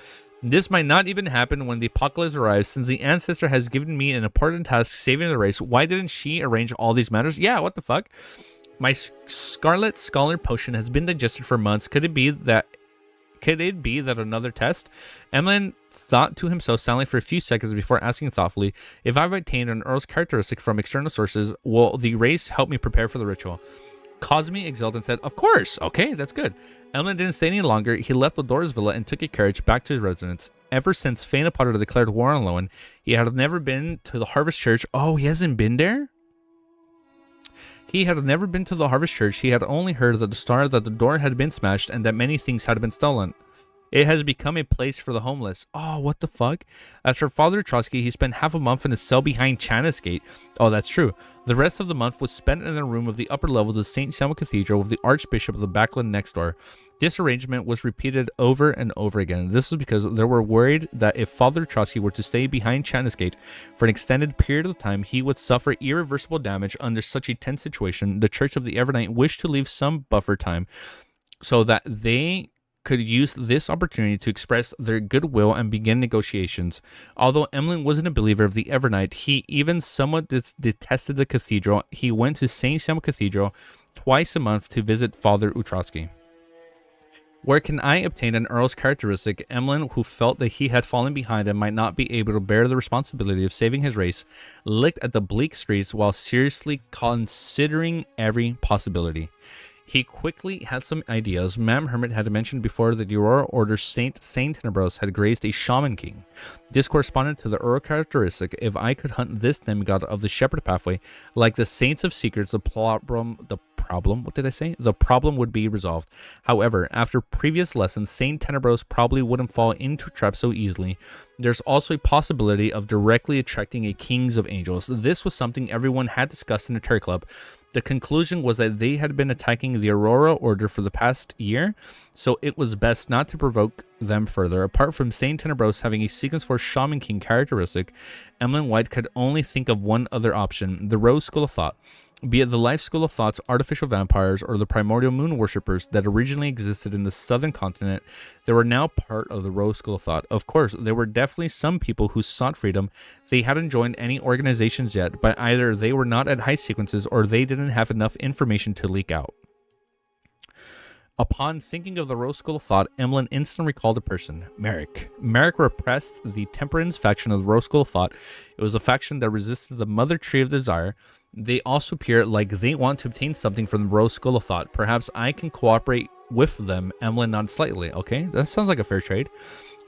This might not even happen when the apocalypse arrives, since the ancestor has given me an important task saving the race. Why didn't she arrange all these matters? Yeah, what the fuck? My Scarlet Scholar potion has been digested for months. Could it be that another test? Emlyn thought to himself silently for a few seconds before asking thoughtfully, if I've obtained an Earl's characteristic from external sources, will the race help me prepare for the ritual? Cosme exulted and said, of course. Okay, that's good. Emlyn didn't stay any longer. He left Odora's villa and took a carriage back to his residence. Ever since Fana Potter declared war on Lowen, he had never been to the Harvest Church. Oh, he hasn't been there? He had never been to the Harvest Church. He had only heard that the door had been smashed and that many things had been stolen. It has become a place for the homeless. Oh, what the fuck? As for Father Trotsky, he spent half a month in a cell behind China's Gate. Oh, that's true. The rest of the month was spent in a room of the upper levels of St. Samuel Cathedral with the Archbishop of the Backland next door. This arrangement was repeated over and over again. This was because they were worried that if Father Trotsky were to stay behind China's Gate for an extended period of time, he would suffer irreversible damage under such a tense situation. The Church of the Evernight wished to leave some buffer time so that they could use this opportunity to express their goodwill and begin negotiations. Although Emlyn wasn't a believer of the Evernight, he even somewhat detested the cathedral. He went to St. Samuel Cathedral twice a month to visit Father Utrotsky. Where can I obtain an Earl's characteristic? Emlyn, who felt that he had fallen behind and might not be able to bear the responsibility of saving his race, looked at the bleak streets while seriously considering every possibility. He quickly had some ideas. Mam Hermit had mentioned before that the Aurora Order Saint Tenebros had grazed a shaman king. This corresponded to the Earl characteristic. If I could hunt this demigod of the shepherd pathway, like the Saints of Secrets, the problem would be resolved. However, after previous lessons, Saint Tenebros probably wouldn't fall into traps so easily. There's also a possibility of directly attracting a Kings of Angels. This was something everyone had discussed in the Terry Club. The conclusion was that they had been attacking the Aurora Order for the past year, so it was best not to provoke them further. Apart from Saint Tenebros having a Sequence 4 Shaman King characteristic, Emlyn White could only think of one other option, the Rose School of Thought. Be it the Life School of Thought's artificial vampires or the primordial moon worshippers that originally existed in the southern continent, they were now part of the Rose School of Thought. Of course, there were definitely some people who sought freedom. They hadn't joined any organizations yet, but either they were not at high sequences or they didn't have enough information to leak out. Upon thinking of the Rose School of Thought, Emlyn instantly recalled a person, Merrick. Merrick repressed the Temperance faction of the Rose School of Thought. It was a faction that resisted the Mother Tree of Desire. They also appear like they want to obtain something from the Rose School of Thought. Perhaps I can cooperate with them. Emlyn nodded slightly. Okay, that sounds like a fair trade.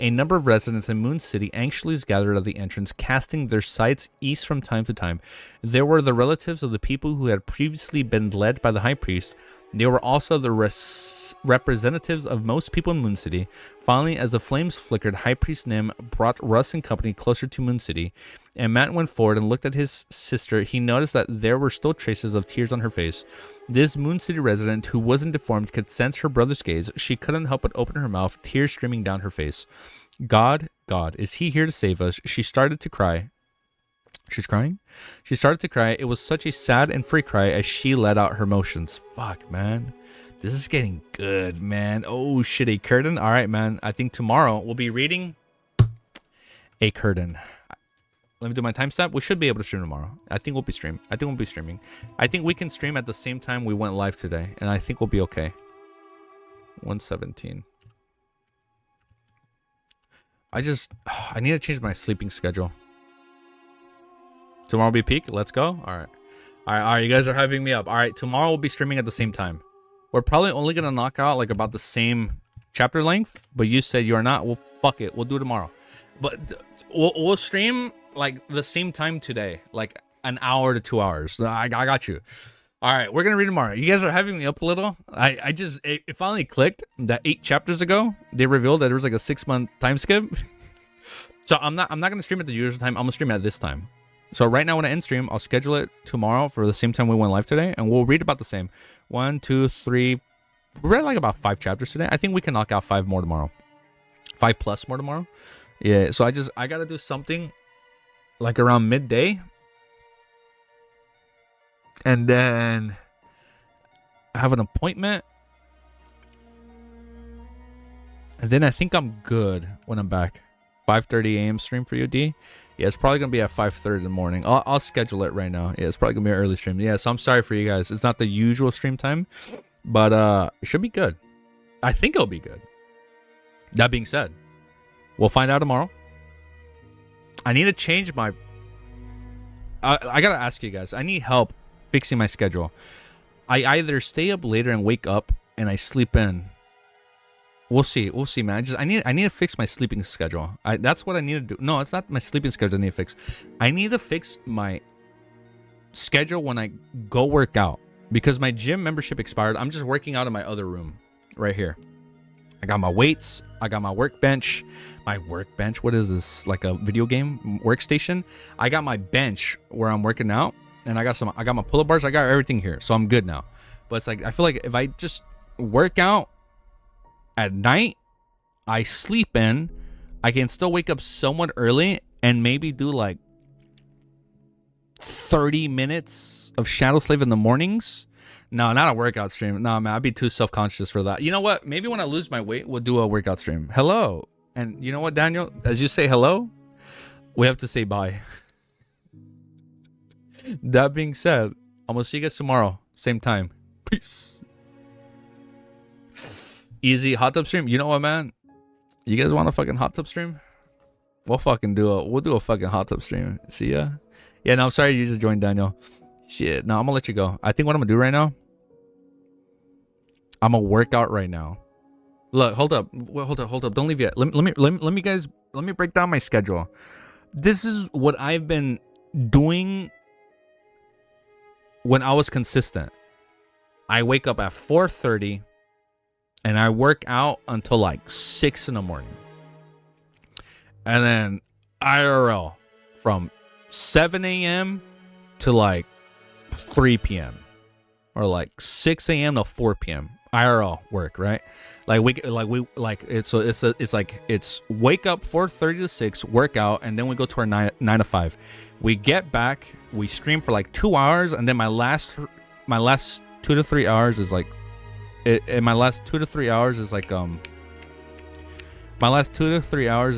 A number of residents in Moon City anxiously gathered at the entrance, casting their sights east from time to time. There were the relatives of the people who had previously been led by the High Priest. They were also the representatives of most people in Moon City. Finally, as the flames flickered, High Priest Nim brought Russ and company closer to Moon City, and Matt went forward and looked at his sister. He noticed that there were still traces of tears on her face. This Moon City resident, who wasn't deformed, could sense her brother's gaze. She couldn't help but open her mouth, tears streaming down her face. God, is he here to save us? She started to cry. She's crying? She started to cry. It was such a sad and free cry as she let out her emotions. Fuck, man. This is getting good, man. Oh, shit, a curtain? All right, man. I think tomorrow we'll be reading a curtain. Let me do my timestamp. We should be able to stream tomorrow. I think we'll be streaming. I think we can stream at the same time we went live today, and I think we'll be okay. 117. I need to change my sleeping schedule. Tomorrow will be peak. Let's go. All right. You guys are hyping me up. All right. Tomorrow we'll be streaming at the same time. We're probably only going to knock out like about the same chapter length, but you said you're not. Well, fuck it. We'll do it tomorrow. But we'll stream like the same time today, like an hour to 2 hours. I got you. All right. We're going to read tomorrow. You guys are hyping me up a little. It finally clicked that 8 chapters ago, they revealed that there was like a 6-month time skip. So I'm not going to stream at the usual time. I'm going to stream at this time. So right now when I end stream, I'll schedule it tomorrow for the same time we went live today, and we'll read about the same. 1, 2, 3. We read like about 5 chapters today. I think we can knock out 5 more tomorrow. 5+ more tomorrow. Yeah, so I gotta do something like around midday. And then I have an appointment. And then I think I'm good when I'm back. 5:30 a.m. stream for you, D. Yeah, it's probably going to be at 5:30 in the morning. I'll schedule it right now. Yeah, it's probably going to be an early stream. Yeah, so I'm sorry for you guys. It's not the usual stream time, but it should be good. I think it'll be good. That being said, we'll find out tomorrow. I need to change my... I got to ask you guys. I need help fixing my schedule. I either stay up later and wake up and I sleep in. We'll see, man. I need to fix my sleeping schedule. That's what I need to do. No, it's not my sleeping schedule I need to fix. I need to fix my schedule when I go work out, because my gym membership expired. I'm just working out in my other room right here. I got my weights. I got my workbench. My workbench. What is this? Like a video game workstation? I got my bench where I'm working out, and I got my pull-up bars. I got everything here, so I'm good now. But it's like I feel like if I just work out at night, I sleep in, I can still wake up somewhat early and maybe do like 30 minutes of Shadow Slave in the mornings. No, not a workout stream. No, man, I'd be too self-conscious for that. You know what? Maybe when I lose my weight, we'll do a workout stream. Hello. And you know what, Daniel? As you say hello, we have to say bye. That being said, I'm going to see you guys tomorrow. Same time. Peace. Easy hot tub stream. You know what, man? You guys want a fucking hot tub stream? We'll do a fucking hot tub stream. See ya. Yeah, no, I'm sorry you just joined, Daniel. Shit. No, I'm gonna let you go. I think what I'm gonna do right now, I'm gonna work out right now. Look, hold up. Well, hold up. Don't leave yet. Let me break down my schedule. This is what I've been doing when I was consistent. I wake up at 4:30 and I work out until like 6 in the morning. And then IRL from 7 a.m. to like 3 p.m. or like 6 a.m. to 4 p.m. IRL work, right? It's wake up 4:30 to 6, work out, and then we go to our 9 to 5. We get back, we stream for like 2 hours, and then my last 2 to 3 hours is like my last 2 to 3 hours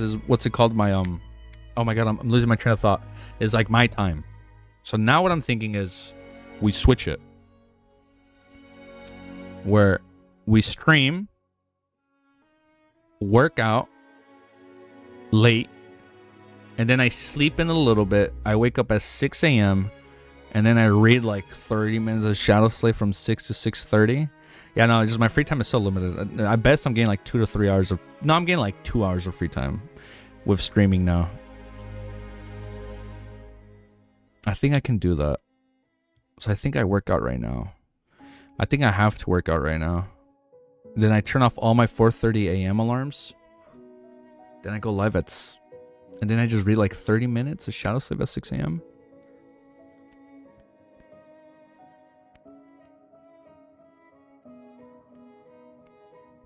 is what's it called? My oh my god, I'm losing my train of thought. Is like my time. So now what I'm thinking is we switch it, where we stream, work out late, and then I sleep in a little bit. I wake up at 6 a.m. and then I read like 30 minutes of Shadow Slave from 6 to 6:30. Yeah, no, just my free time is so limited. I best I'm getting like 2 to 3 hours of... No, I'm getting like 2 hours of free time with streaming now. I think I can do that. So I think I work out right now. I think I have to work out right now. Then I turn off all my 4:30 a.m. alarms. Then I go live at... And then I just read like 30 minutes of Shadow Slave at 6 a.m.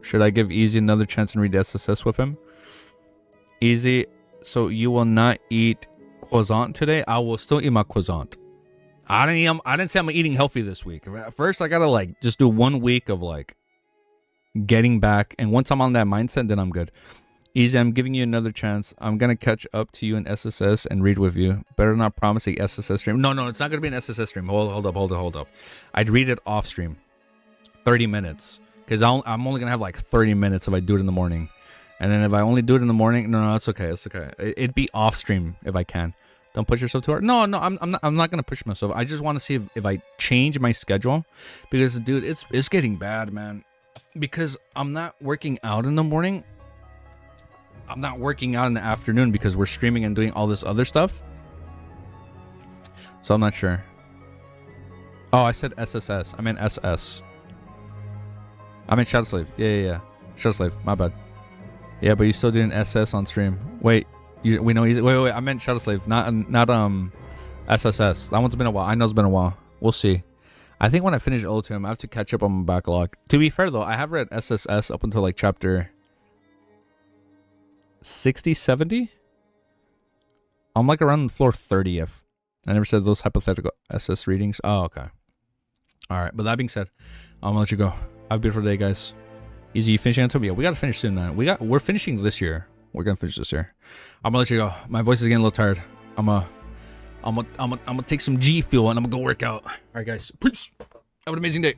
Should I give Easy another chance and read SSS with him? Easy, so you will not eat croissant today? I will still eat my croissant. I didn't say I'm eating healthy this week. First, I gotta like just do 1 week of like getting back, and once I'm on that mindset, then I'm good. Easy, I'm giving you another chance. I'm gonna catch up to you in SSS and read with you. Better not promise a SSS stream. No, it's not gonna be an SSS stream. Hold up. I'd read it off stream. 30 minutes. Because I'm only gonna have like 30 minutes if I do it in the morning, and then if I only do it in the morning, no, it's okay. It'd be off stream if I can. Don't push yourself too hard. No, I'm not gonna push myself. I just want to see if I change my schedule, because dude, it's getting bad, man. Because I'm not working out in the morning. I'm not working out in the afternoon because we're streaming and doing all this other stuff. So I'm not sure. Oh, I said SSS. I meant SS. I meant Shadow Slave. Yeah. Shadow Slave. My bad. Yeah, but you still doing SS on stream. Wait, we know he's... Wait. I meant Shadow Slave, not SSS. That one's been a while. I know it's been a while. We'll see. I think when I finish Ultim, I have to catch up on my backlog. To be fair, though, I have read SSS up until like chapter 60, 70. I'm like around floor 30th. I never said those hypothetical SS readings. Oh, okay. All right. But that being said, I'm gonna let you go. Have a beautiful day, guys. Easy, you finishing on Yeah, we gotta finish soon, man. We're finishing this year. We're gonna finish this year. I'm gonna let you go. My voice is getting a little tired. I'm gonna take some G Fuel and I'm gonna go work out. All right, guys. Peace. Have an amazing day.